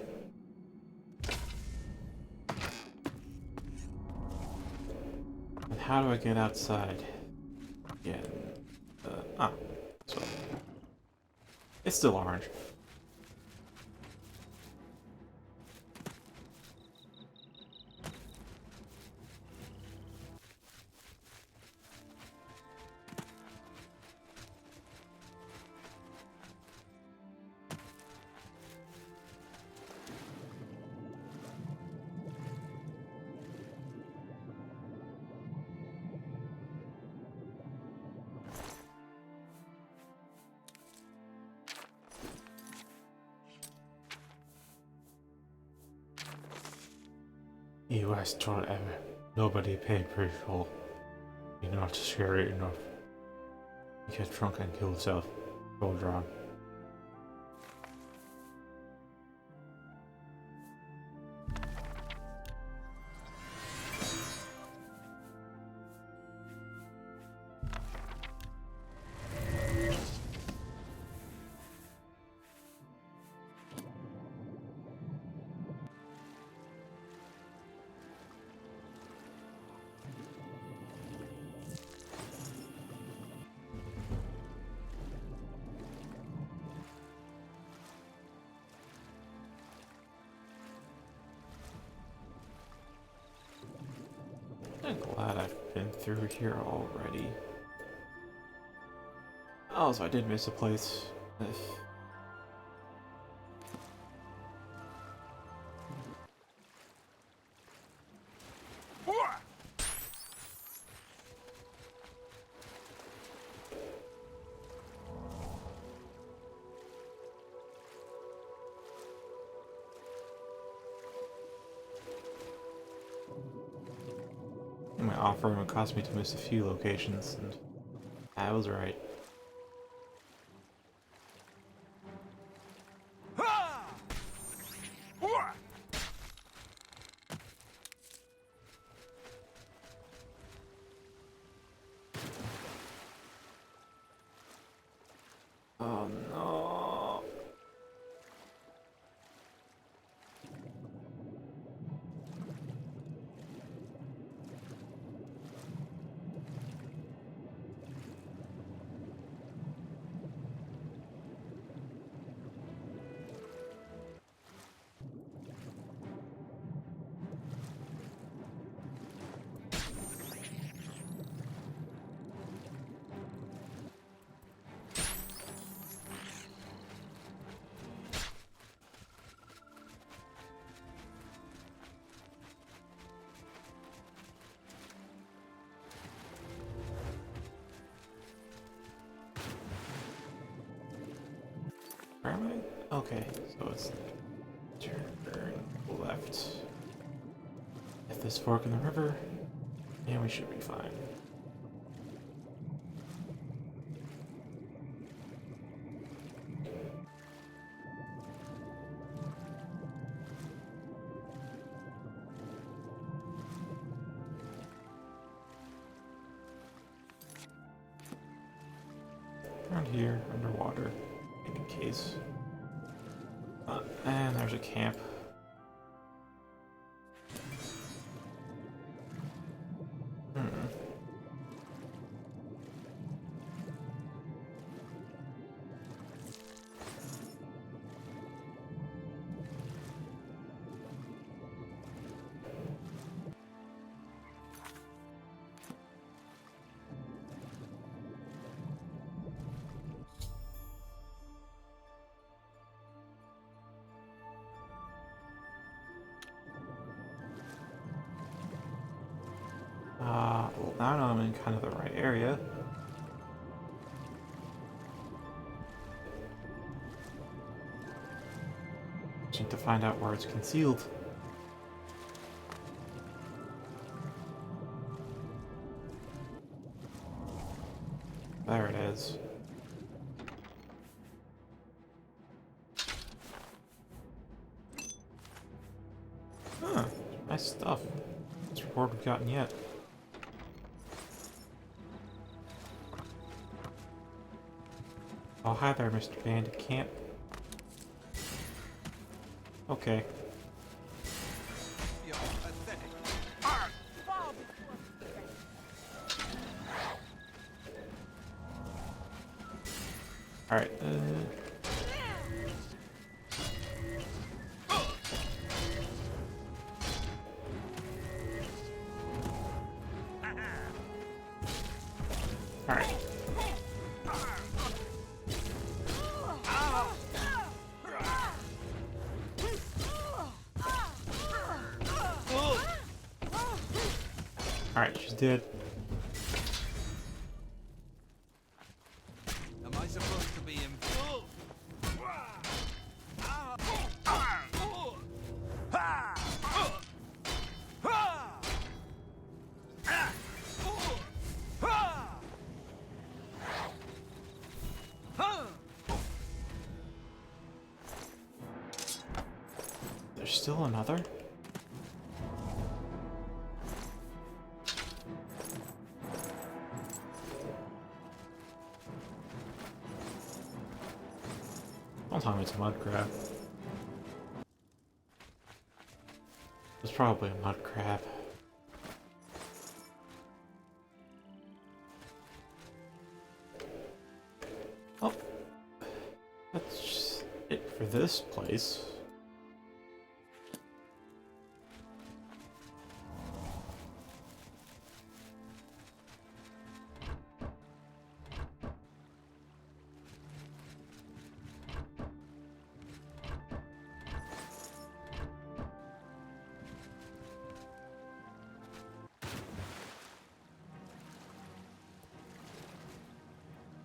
And how do I get outside? Yeah. So it's still orange. You asked for ever. Nobody paid Referral. You're not scary enough. He gets drunk and kill himself. Hold on. I'm glad I've been through here already. Oh, so I did miss a place. My offering would cost me to miss a few locations, and I was right. Oh no. Where am I? Okay, so it's turn left. At this fork in the river, and we should be fine. Around here, underwater, in case. And there's a camp. Well, now I know I'm in kind of the right area. Just need to find out where it's concealed. There it is. Huh, nice stuff. Best reward we've gotten yet. Oh, hi there, Mr. Bandit Camp. Okay. Alright, Alright. Alright, she's dead. Am I supposed to be in? There's still another? Don't tell me it's a mud crab. It's probably a mud crab. Oh, that's just it for this place.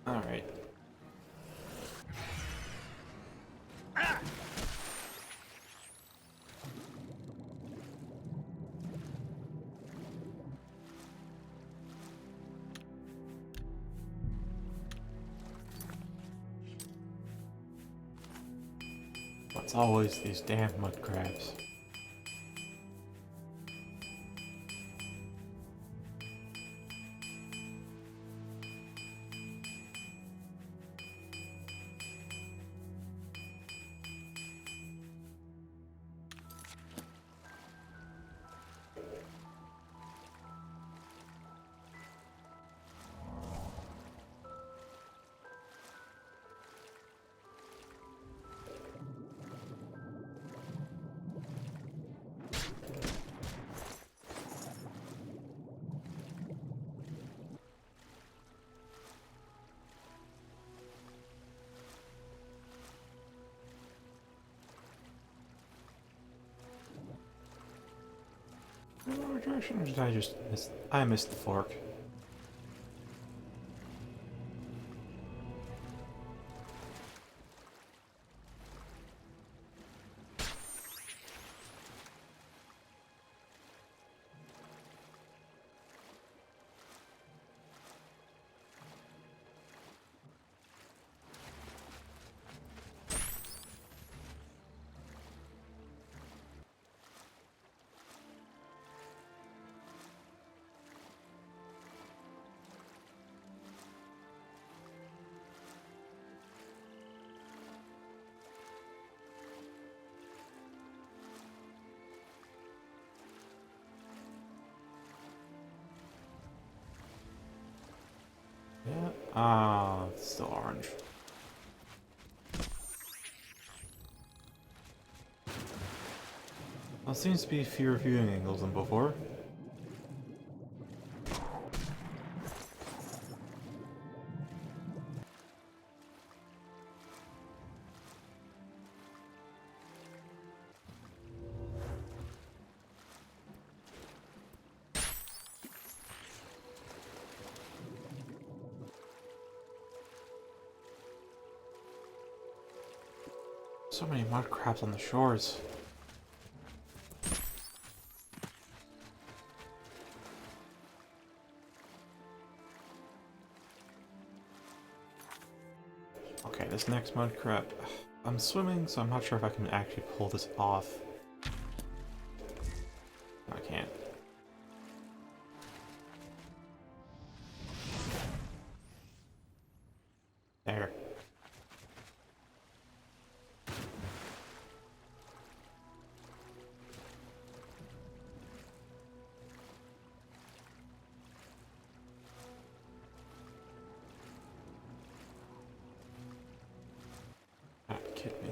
Alright. It's always these damn mud crabs. What direction did I just miss? I missed the fork. Yeah. Ah, it's still orange. Well, it seems to be fewer viewing angles than before. So many mud crabs on the shores. Okay, this next mud crab. I'm swimming, so I'm not sure if I can actually pull this off. I can't. There. Kid me.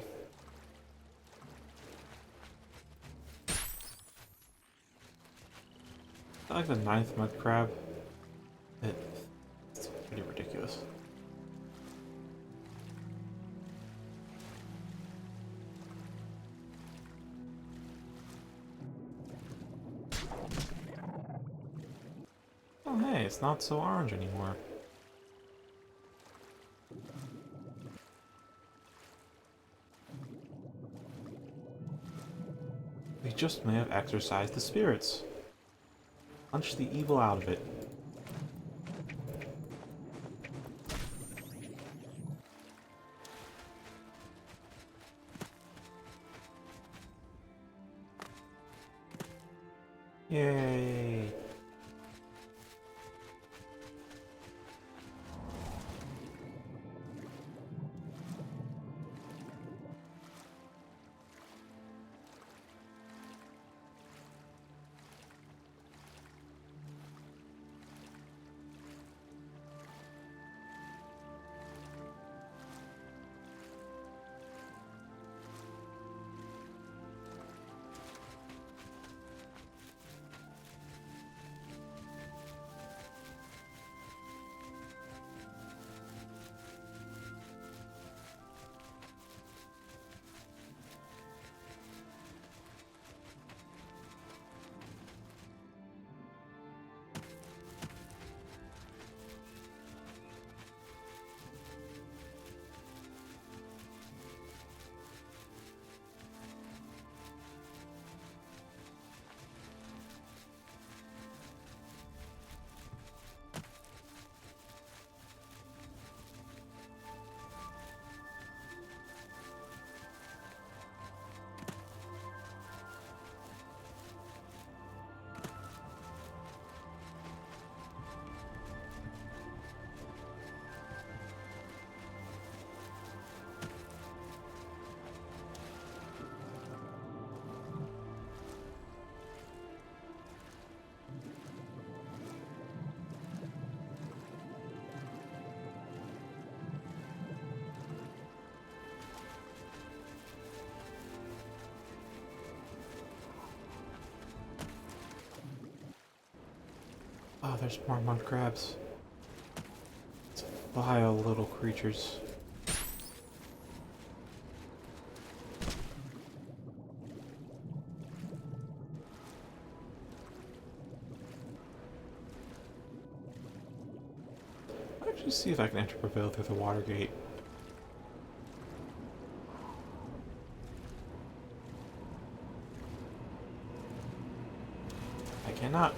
I like the 9th mud crab. It's pretty ridiculous. Oh hey, it's not so orange anymore. We just may have exorcised the spirits. Punch the evil out of it. Yay! Oh, there's more mud crabs. It's vile little creatures. I'll actually see if I can enter Prevail through the water gate. I cannot.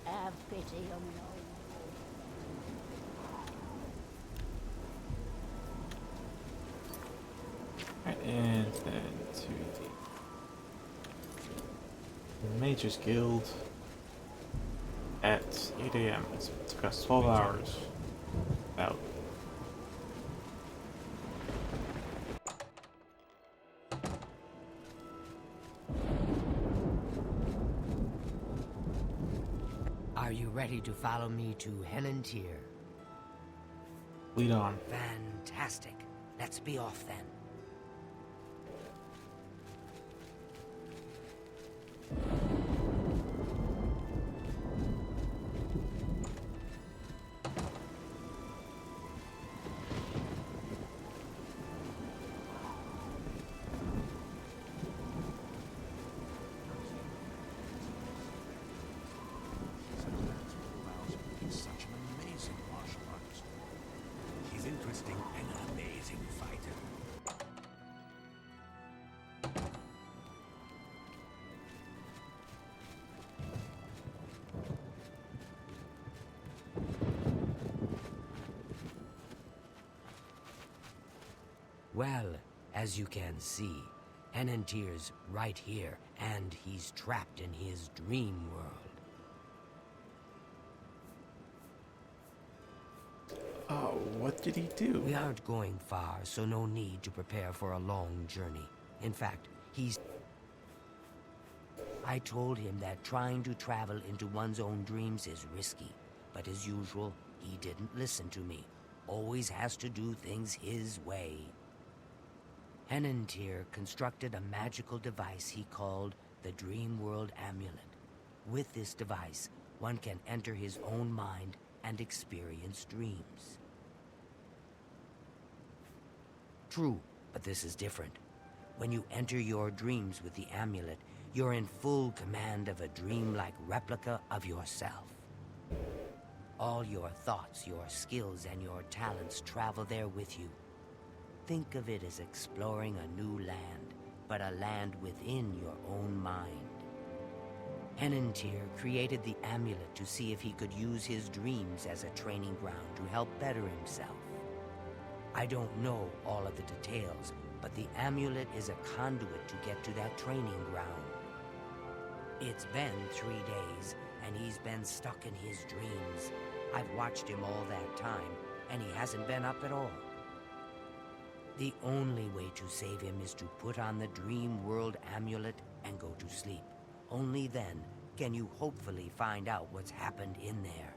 Have pity on me. Right, and then to the Mages Guild at 8 AM. It's got 12 hours out. Are you ready to follow me to Henantier? Lead on. Fantastic. Let's be off then. Such an amazing martial artist. He's interesting and an amazing fighter. Well, as you can see, Henantier's right here, and he's trapped in his dream world. Oh, what did he do? We aren't going far, so no need to prepare for a long journey. In fact, he's... I told him that trying to travel into one's own dreams is risky, but as usual, he didn't listen to me. Always has to do things his way. Henantir constructed a magical device he called the Dream World Amulet. With this device, one can enter his own mind and experience dreams. True, but this is different. When you enter your dreams with the amulet, you're in full command of a dreamlike replica of yourself. All your thoughts, your skills, and your talents travel there with you. Think of it as exploring a new land, but a land within your own mind. Henantir created the amulet to see if he could use his dreams as a training ground to help better himself. I don't know all of the details, but the amulet is a conduit to get to that training ground. It's been 3 days, and he's been stuck in his dreams. I've watched him all that time, and he hasn't been up at all. The only way to save him is to put on the Dream World Amulet and go to sleep. Only then can you hopefully find out what's happened in there.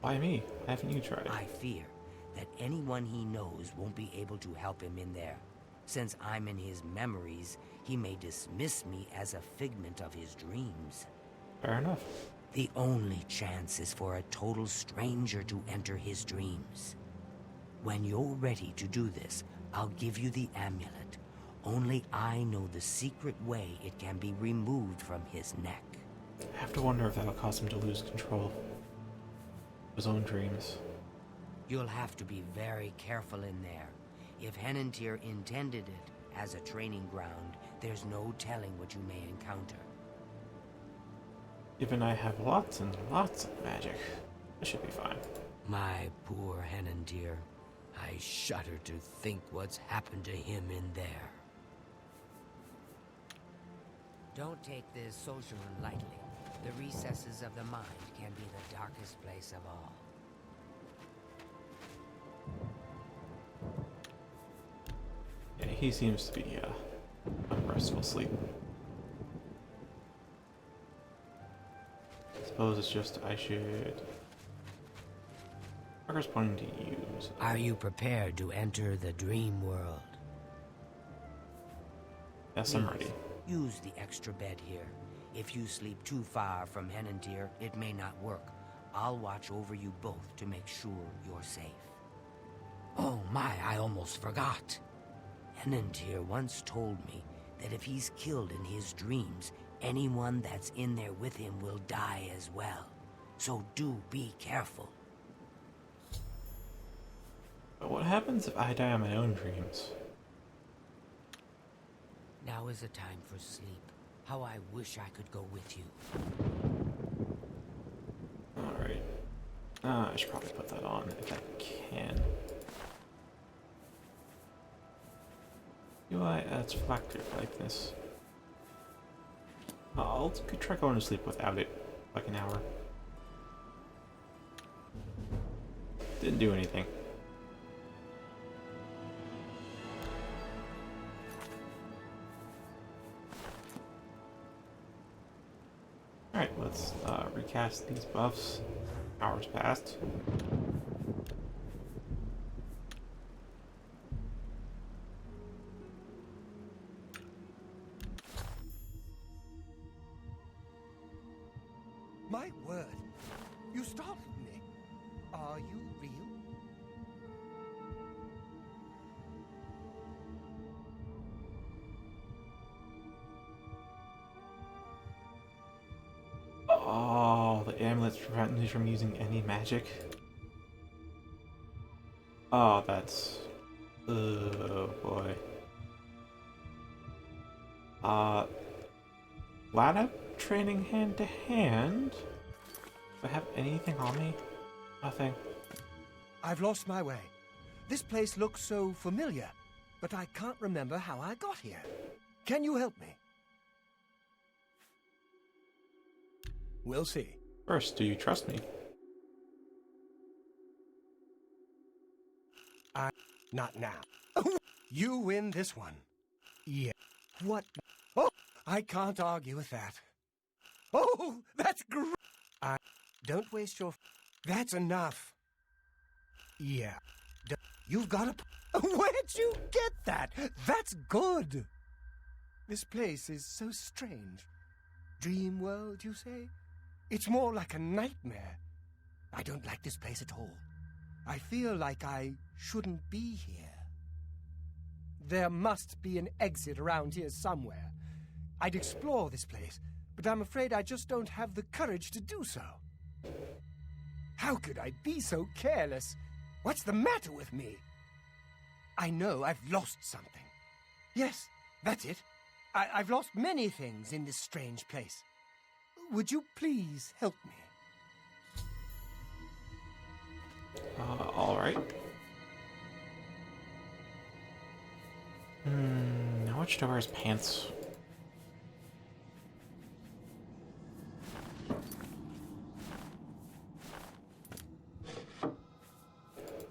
Why me? Haven't you tried? I fear that anyone he knows won't be able to help him in there. Since I'm in his memories, he may dismiss me as a figment of his dreams. Fair enough. The only chance is for a total stranger to enter his dreams. When you're ready to do this, I'll give you the amulet. Only I know the secret way it can be removed from his neck. I have to wonder if that'll cause him to lose control of his own dreams. You'll have to be very careful in there. If Henantir intended it as a training ground, there's no telling what you may encounter. Given I have lots and lots of magic, I should be fine. My poor Henantir. I shudder to think what's happened to him in there. Don't take this social lightly. The recesses of the mind can be the darkest place of all. Yeah, he seems to be on restful sleep. Suppose it's just I should... Marker's pointing to use. Are you prepared to enter the dream world? Yes, I'm ready. Use the extra bed here. If you sleep too far from Henantir, it may not work. I'll watch over you both to make sure you're safe. Oh my, I almost forgot. Henantir once told me that if he's killed in his dreams, anyone that's in there with him will die as well. So do be careful. But what happens if I die in my own dreams? Now is a time for sleep. How I wish I could go with you. Alright. I should probably put that on if I can. UI adds factor likeness. I'll try going to sleep without it, like an hour. Didn't do anything. Alright, let's recast these buffs. Hours passed. My word, you startled me. Are you real? Oh, the amulet's preventing me from using any magic. Oh, that's... Oh, boy. Glad I'm training hand to hand. Do I have anything on me? Nothing. I've lost my way. This place looks so familiar, but I can't remember how I got here. Can you help me? We'll see. First, do you trust me? Not now. You win this one. Yeah. What? Oh, I can't argue with that. Oh, that's great! Don't waste your... That's enough. Yeah. You've got a... Where'd you get that? That's good! This place is so strange. Dream world, you say? It's more like a nightmare. I don't like this place at all. I feel like I shouldn't be here. There must be an exit around here somewhere. I'd explore this place, but I'm afraid I just don't have the courage to do so. How could I be so careless? What's the matter with me? I know I've lost something. Yes, that's it. I've lost many things in this strange place. Would you please help me? Alright. How much to wear his pants?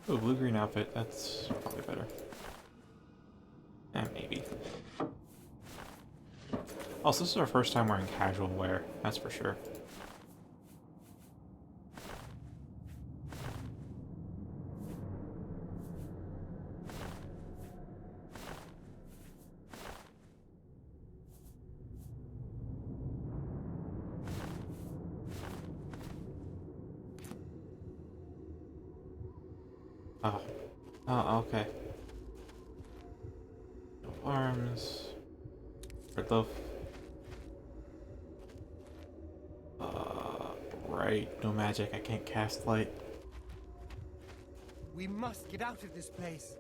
Oh, blue-green outfit. That's probably better. Maybe. Also, this is our first time wearing casual wear. That's for sure. Oh, okay. No arms. Red loaf. Right. No magic. I can't cast light. We must get out of this place.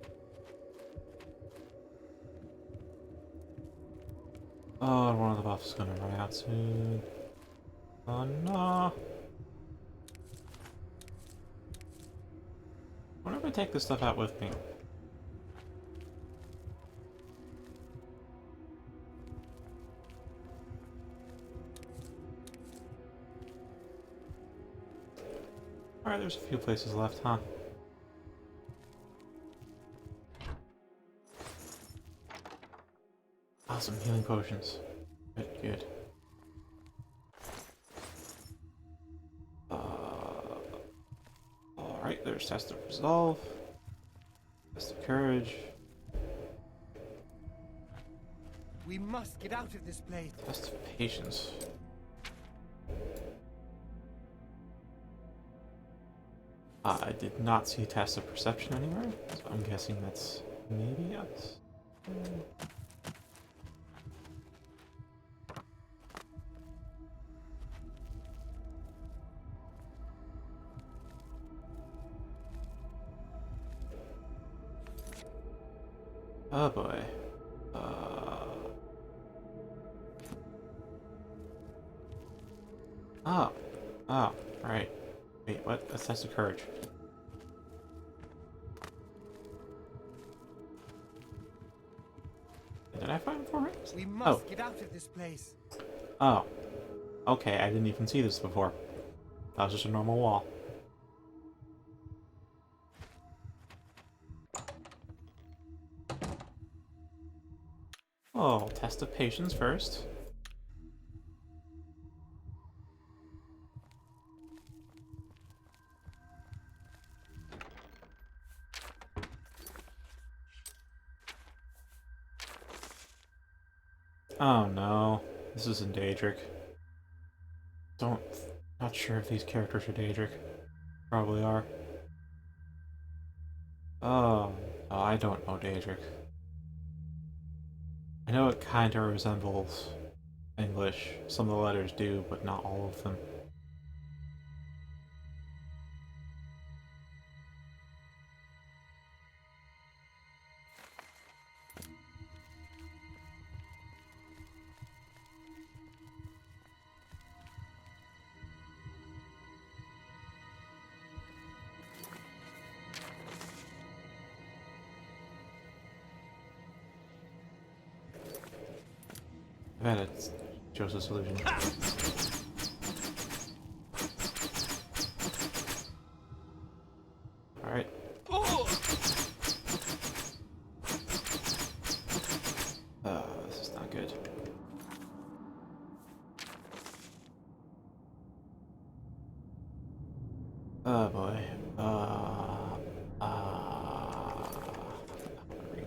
Oh, one of the buffs is gonna run out soon. Oh no. I wonder if I take this stuff out with me. Alright, there's a few places left, huh? Oh, some healing potions. Good, good. Alright, there's Test of Resolve. Test of Courage. We must get out of this place. Test of Patience. I did not see Test of Perception anywhere, so I'm guessing that's maybe us. Oh boy. Oh, right. Wait, what? That's Test of Courage. Did I find for it? We must get out of this place. Oh. Okay, I didn't even see this before. That was just a normal wall. Oh, Test of Patience first. Oh no, this isn't Daedric. Not sure if these characters are Daedric. Probably are. Oh, I don't know Daedric. I know it kinda resembles English. Some of the letters do, but not all of them. I bet it's Joseph's illusion. Alright. This is not good.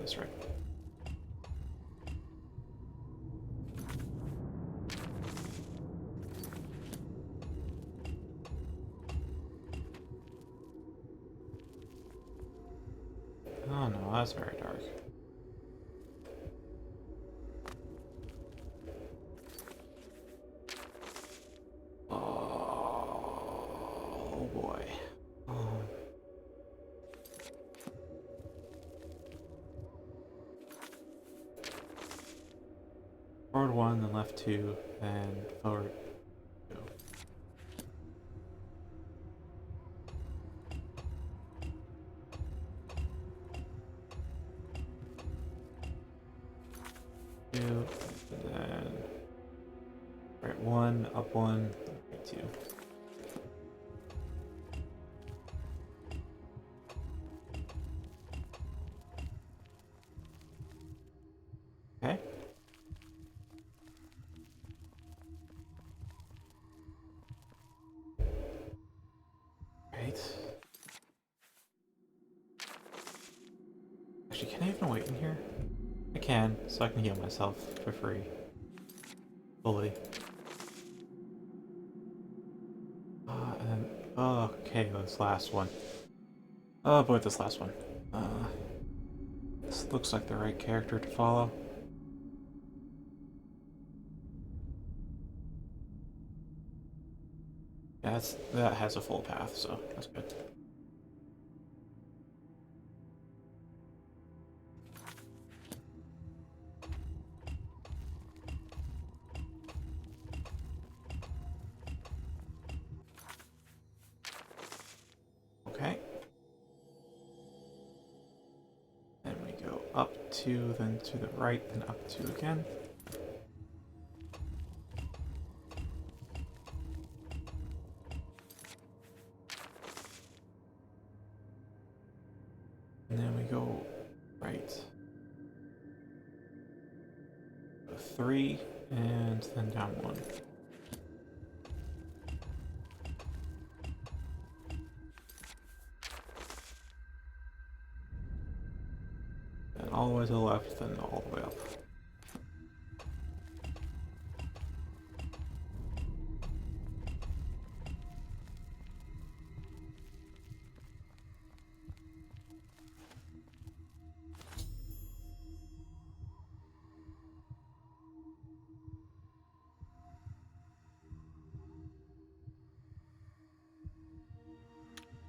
this right. Oh no, that's very dark. Oh boy. Forward 1, then left 2, then forward 2. Two, and then right 1, up 1, right 2. Okay. Right. Actually, can I even wait in here? I can, so I can heal myself for free. Fully. And then, oh, okay, this last one. Oh boy, this last one. This looks like the right character to follow. Yeah, that has a full path, so that's good. Okay. Then we go up 2, then to the right, then up 2 again. And then we go right. 3, and then down 1. Then all the way to the left, then all the way up.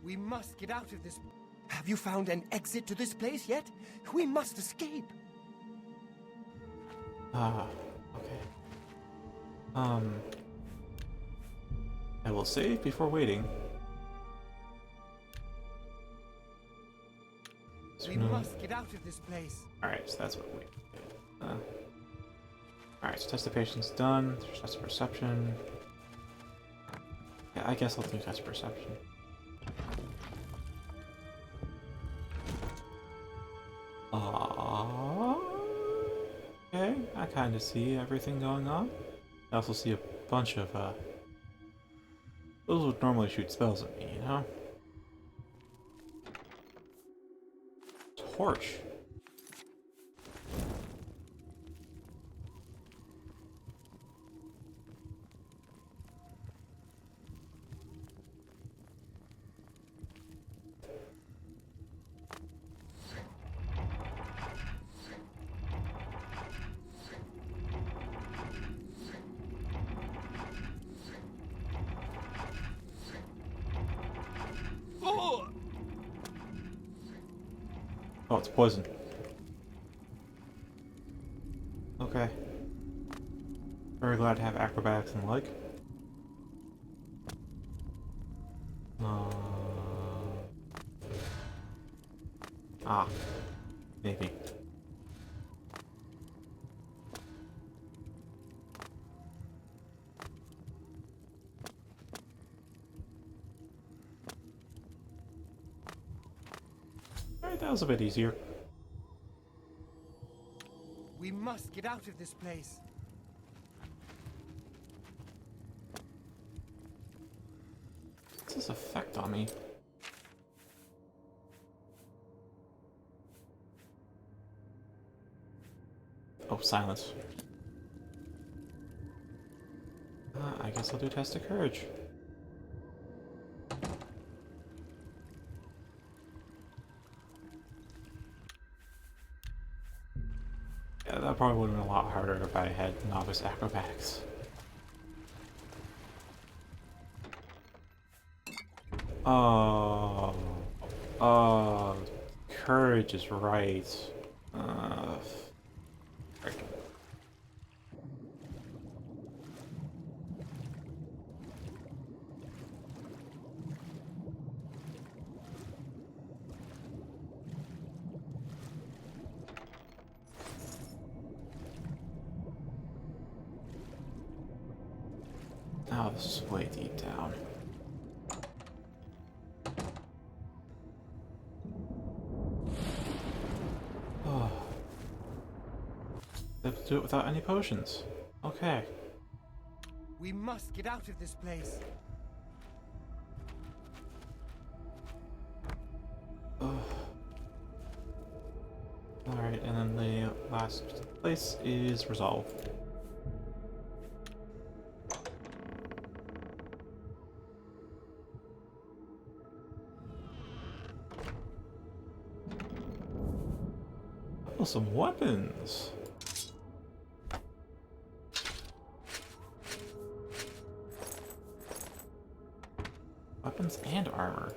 We must get out of this. Have you found an exit to this place yet? We must escape. Ah, okay. I will save before waiting. We must get out of this place. Alright, so that's what we did. Alright, so test of patience done. There's test of perception. Yeah, I guess I'll do test of perception. Okay, I kind of see everything going on. I also see a bunch of, those would normally shoot spells at me, you know? Torch. Oh, it's poison. Okay. Very glad to have acrobatics and the like. Maybe. Alright, that was a bit easier. We must get out of this place. What's this effect on me? Oh, silence. I guess I'll do Test of Courage. Yeah, that probably would have been a lot harder if I had Novice Acrobatics. Oh. Oh. Courage is right. Frick. Oh, this is way deep down. Oh. They have to do it without any potions. Okay. We must get out of this place. Alright, and then the last place is Resolve. Oh, some weapons! Weapons and armor.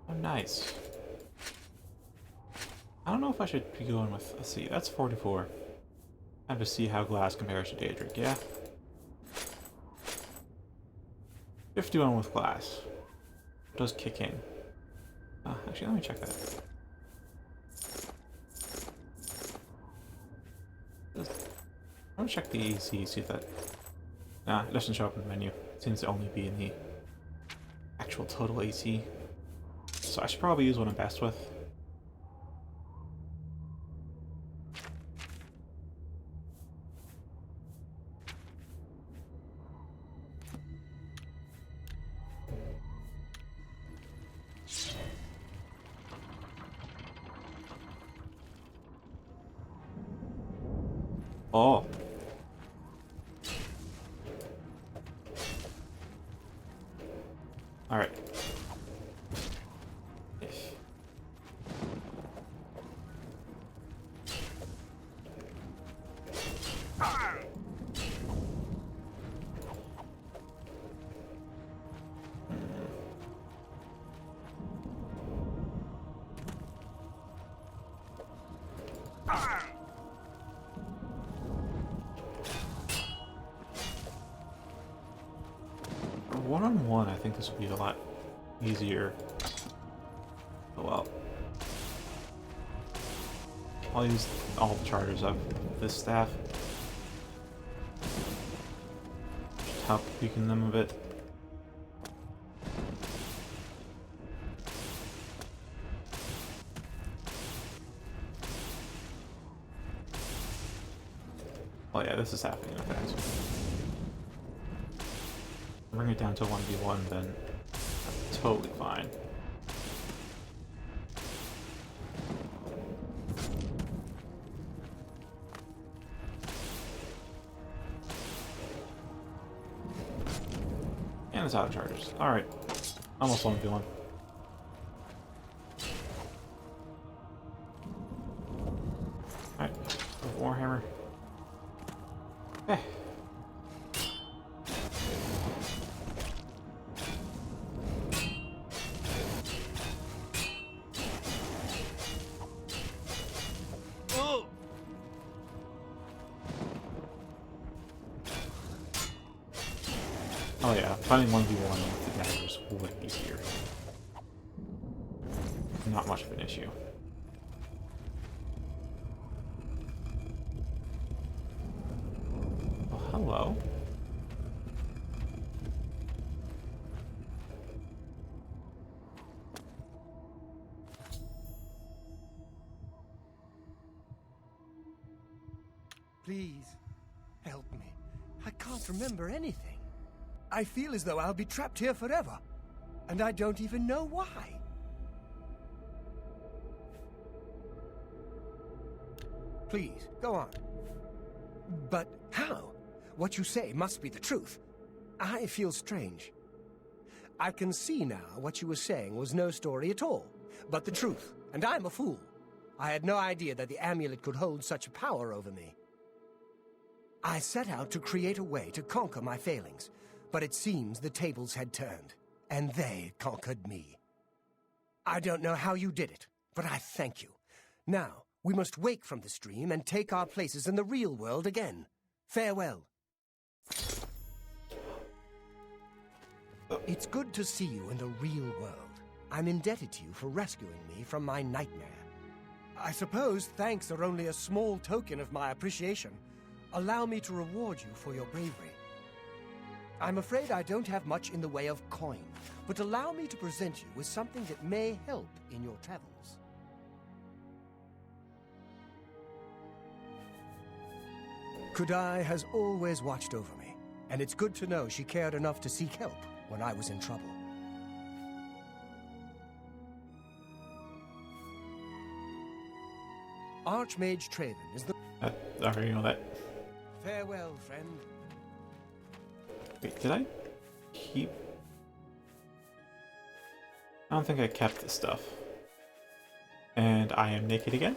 Oh, nice. I don't know if I should be going with... Let's see, that's 44. I have to see how glass compares to Daedric, yeah? 51 with glass. It does kick in. Actually, let me check that. I'm gonna check the AC, see if that... Nah, it doesn't show up in the menu. It seems to only be in the actual total AC. So I should probably use what I'm best with. Oh. Alright. One-on-one, I think this would be a lot easier. Oh well. I'll use all the charters of this staff. Just help weaken them a bit. Oh yeah, this is happening in fact. Bring it down to 1v1, then that's totally fine. And it's out of charges. Alright. Almost 1v1. Alright. Warhammer. Okay. Oh yeah, fighting 1v1 with the daggers is way easier. Not much of an issue. Oh, hello. Please, help me. I can't remember anything. I feel as though I'll be trapped here forever, and I don't even know why. Please, go on. But how? What you say must be the truth. I feel strange. I can see now what you were saying was no story at all, but the truth, and I'm a fool. I had no idea that the amulet could hold such a power over me. I set out to create a way to conquer my failings, but it seems the tables had turned, and they conquered me. I don't know how you did it, but I thank you. Now, we must wake from this dream and take our places in the real world again. Farewell. It's good to see you in the real world. I'm indebted to you for rescuing me from my nightmare. I suppose thanks are only a small token of my appreciation. Allow me to reward you for your bravery. I'm afraid I don't have much in the way of coin, but allow me to present you with something that may help in your travels. Kudai has always watched over me, and it's good to know she cared enough to seek help when I was in trouble. Archmage Traven is the... I already know that. Farewell, friend. Wait, did I keep... I don't think I kept this stuff. And I am naked again?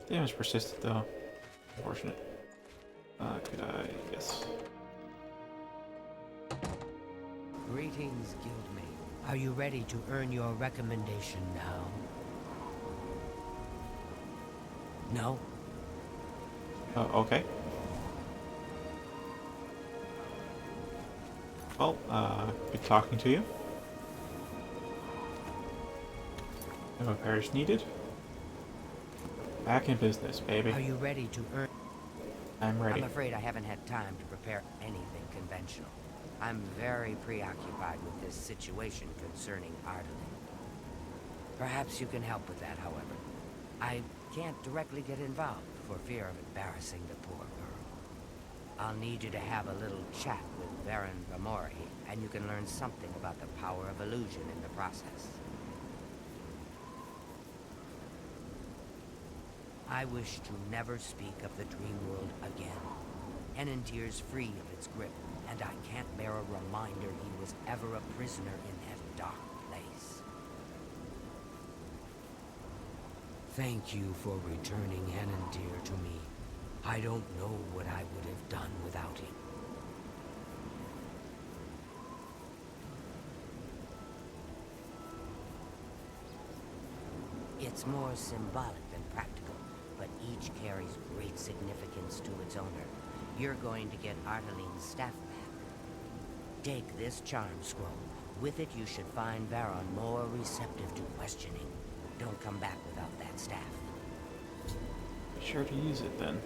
Damage persisted though. Unfortunate. Could I? Yes. Greetings, guildmate. Are you ready to earn your recommendation now? No? Okay. Well, good talking to you. No repairs needed. Back in business, baby. Are you ready to earn... I'm ready. I'm afraid I haven't had time to prepare anything conventional. I'm very preoccupied with this situation concerning Ardelan. Perhaps you can help with that, however. I can't directly get involved for fear of embarrassing the poor girl. I'll need you to have a little chat with Baron Ramori, and you can learn something about the power of illusion in the process. I wish to never speak of the dream world again. Enentir's free of its grip, and I can't bear a reminder he was ever a prisoner in that dark place. Thank you for returning Enentir to me. I don't know what I would have done without him. It's more symbolic than practical, but each carries great significance to its owner. You're going to get Ardelin's staff back. Take this charm scroll. With it, you should find Varon more receptive to questioning. Don't come back without that staff. Be sure to use it then.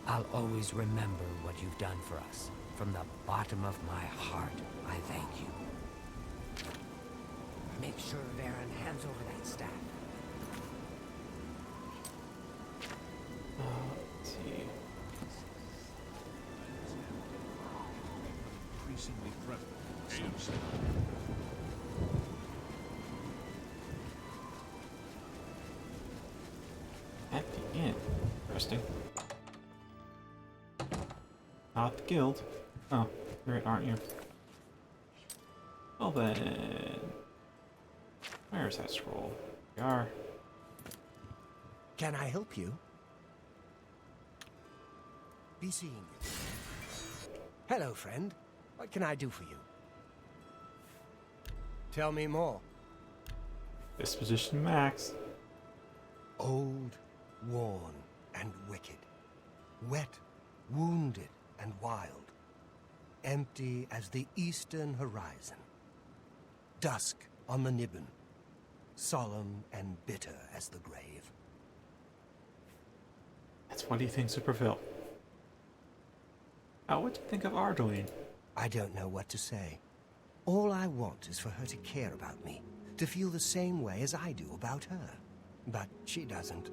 I'll always remember what you've done for us. From the bottom of my heart, I thank you. Make sure Varon hands over that staff. Let's see. Increasingly prevalent. AMC. At the inn. Interesting. Not the guild. Oh, you're it, aren't you? Well then... Where's that scroll? We are. Can I help you? Be seeing you. Hello, friend. What can I do for you? Tell me more. Disposition max. Old, worn, and wicked. Wet, wounded, and wild. Empty as the eastern horizon. Dusk on the Nibbin. Solemn and bitter as the grave. That's what he thinks of Referral. What do you think of Ardelan? I don't know what to say. All I want is for her to care about me, to feel the same way as I do about her. But she doesn't.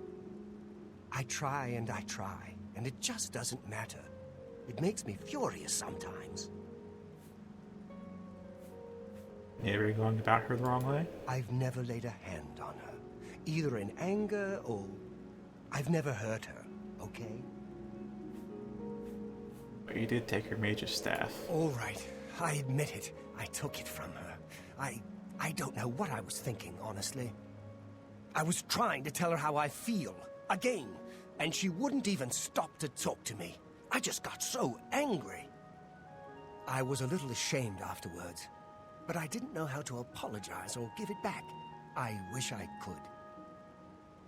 I try, and it just doesn't matter. It makes me furious sometimes. Maybe you're going about her the wrong way? I've never laid a hand on her, either in anger or... I've never hurt her, okay? But you did take her mage's staff. All right, I admit it. I took it from her. I don't know what I was thinking, honestly. I was trying to tell her how I feel, again, and she wouldn't even stop to talk to me. I just got so angry. I was a little ashamed afterwards, but I didn't know how to apologize or give it back. I wish I could.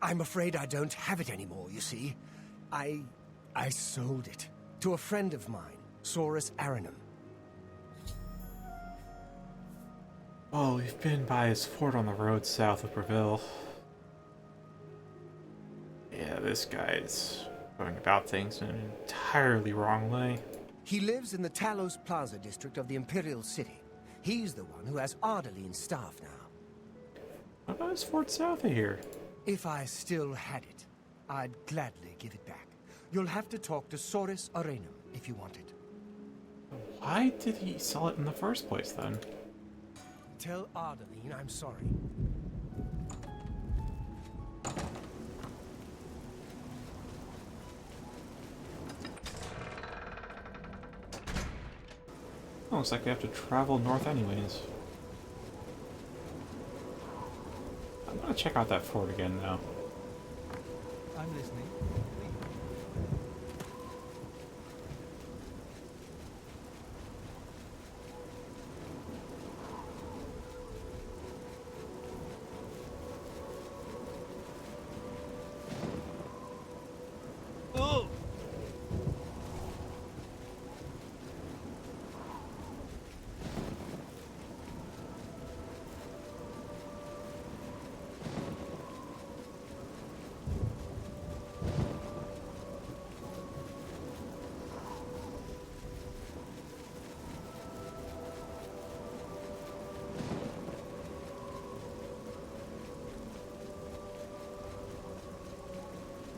I'm afraid I don't have it anymore, you see. I sold it to a friend of mine, Saurus Aranum. Oh, we've been by his fort on the road south of Referral. Yeah, this guy's going about things in an entirely wrong way. He lives in the Talos Plaza district of the Imperial City. He's the one who has Ardaline's staff now. What about his fort south of here? If I still had it, I'd gladly give it back. You'll have to talk to Saurus Aranum if you want it. Why did he sell it in the first place, then? Tell Ardaline I'm sorry. Oh, looks like we have to travel north anyways. I'm gonna check out that fort again, though. I'm listening.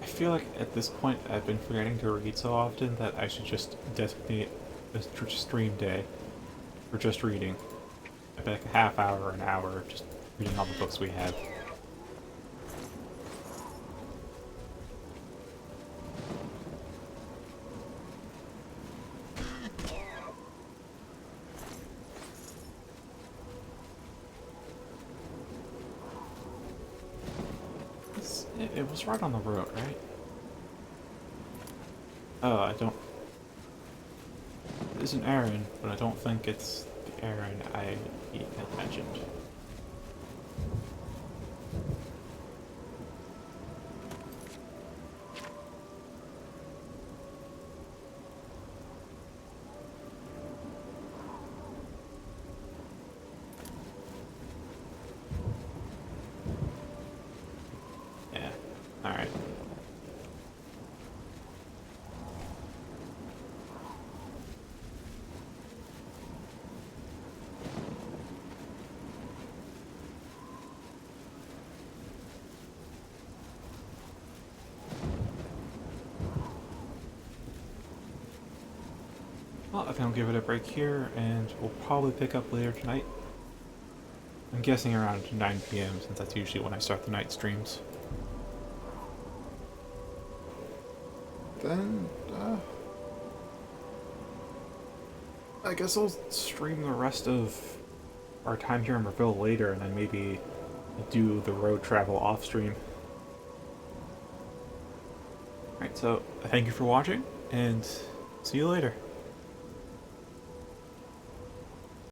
I feel like at this point I've been forgetting to read so often that I should just designate a stream day for just reading. I'd be like a half hour or an hour of just reading all the books we have. It was right on the road, right? Oh, I don't... It's an Aaron, but I don't think it's the Aaron I had mentioned. Alright. Well, I think I'll give it a break here, and we'll probably pick up later tonight. I'm guessing around 9 PM, since that's usually when I start the night streams. Then, I guess I'll stream the rest of our time here in Referral later, and then maybe do the road travel off stream. Alright, so thank you for watching, and see you later.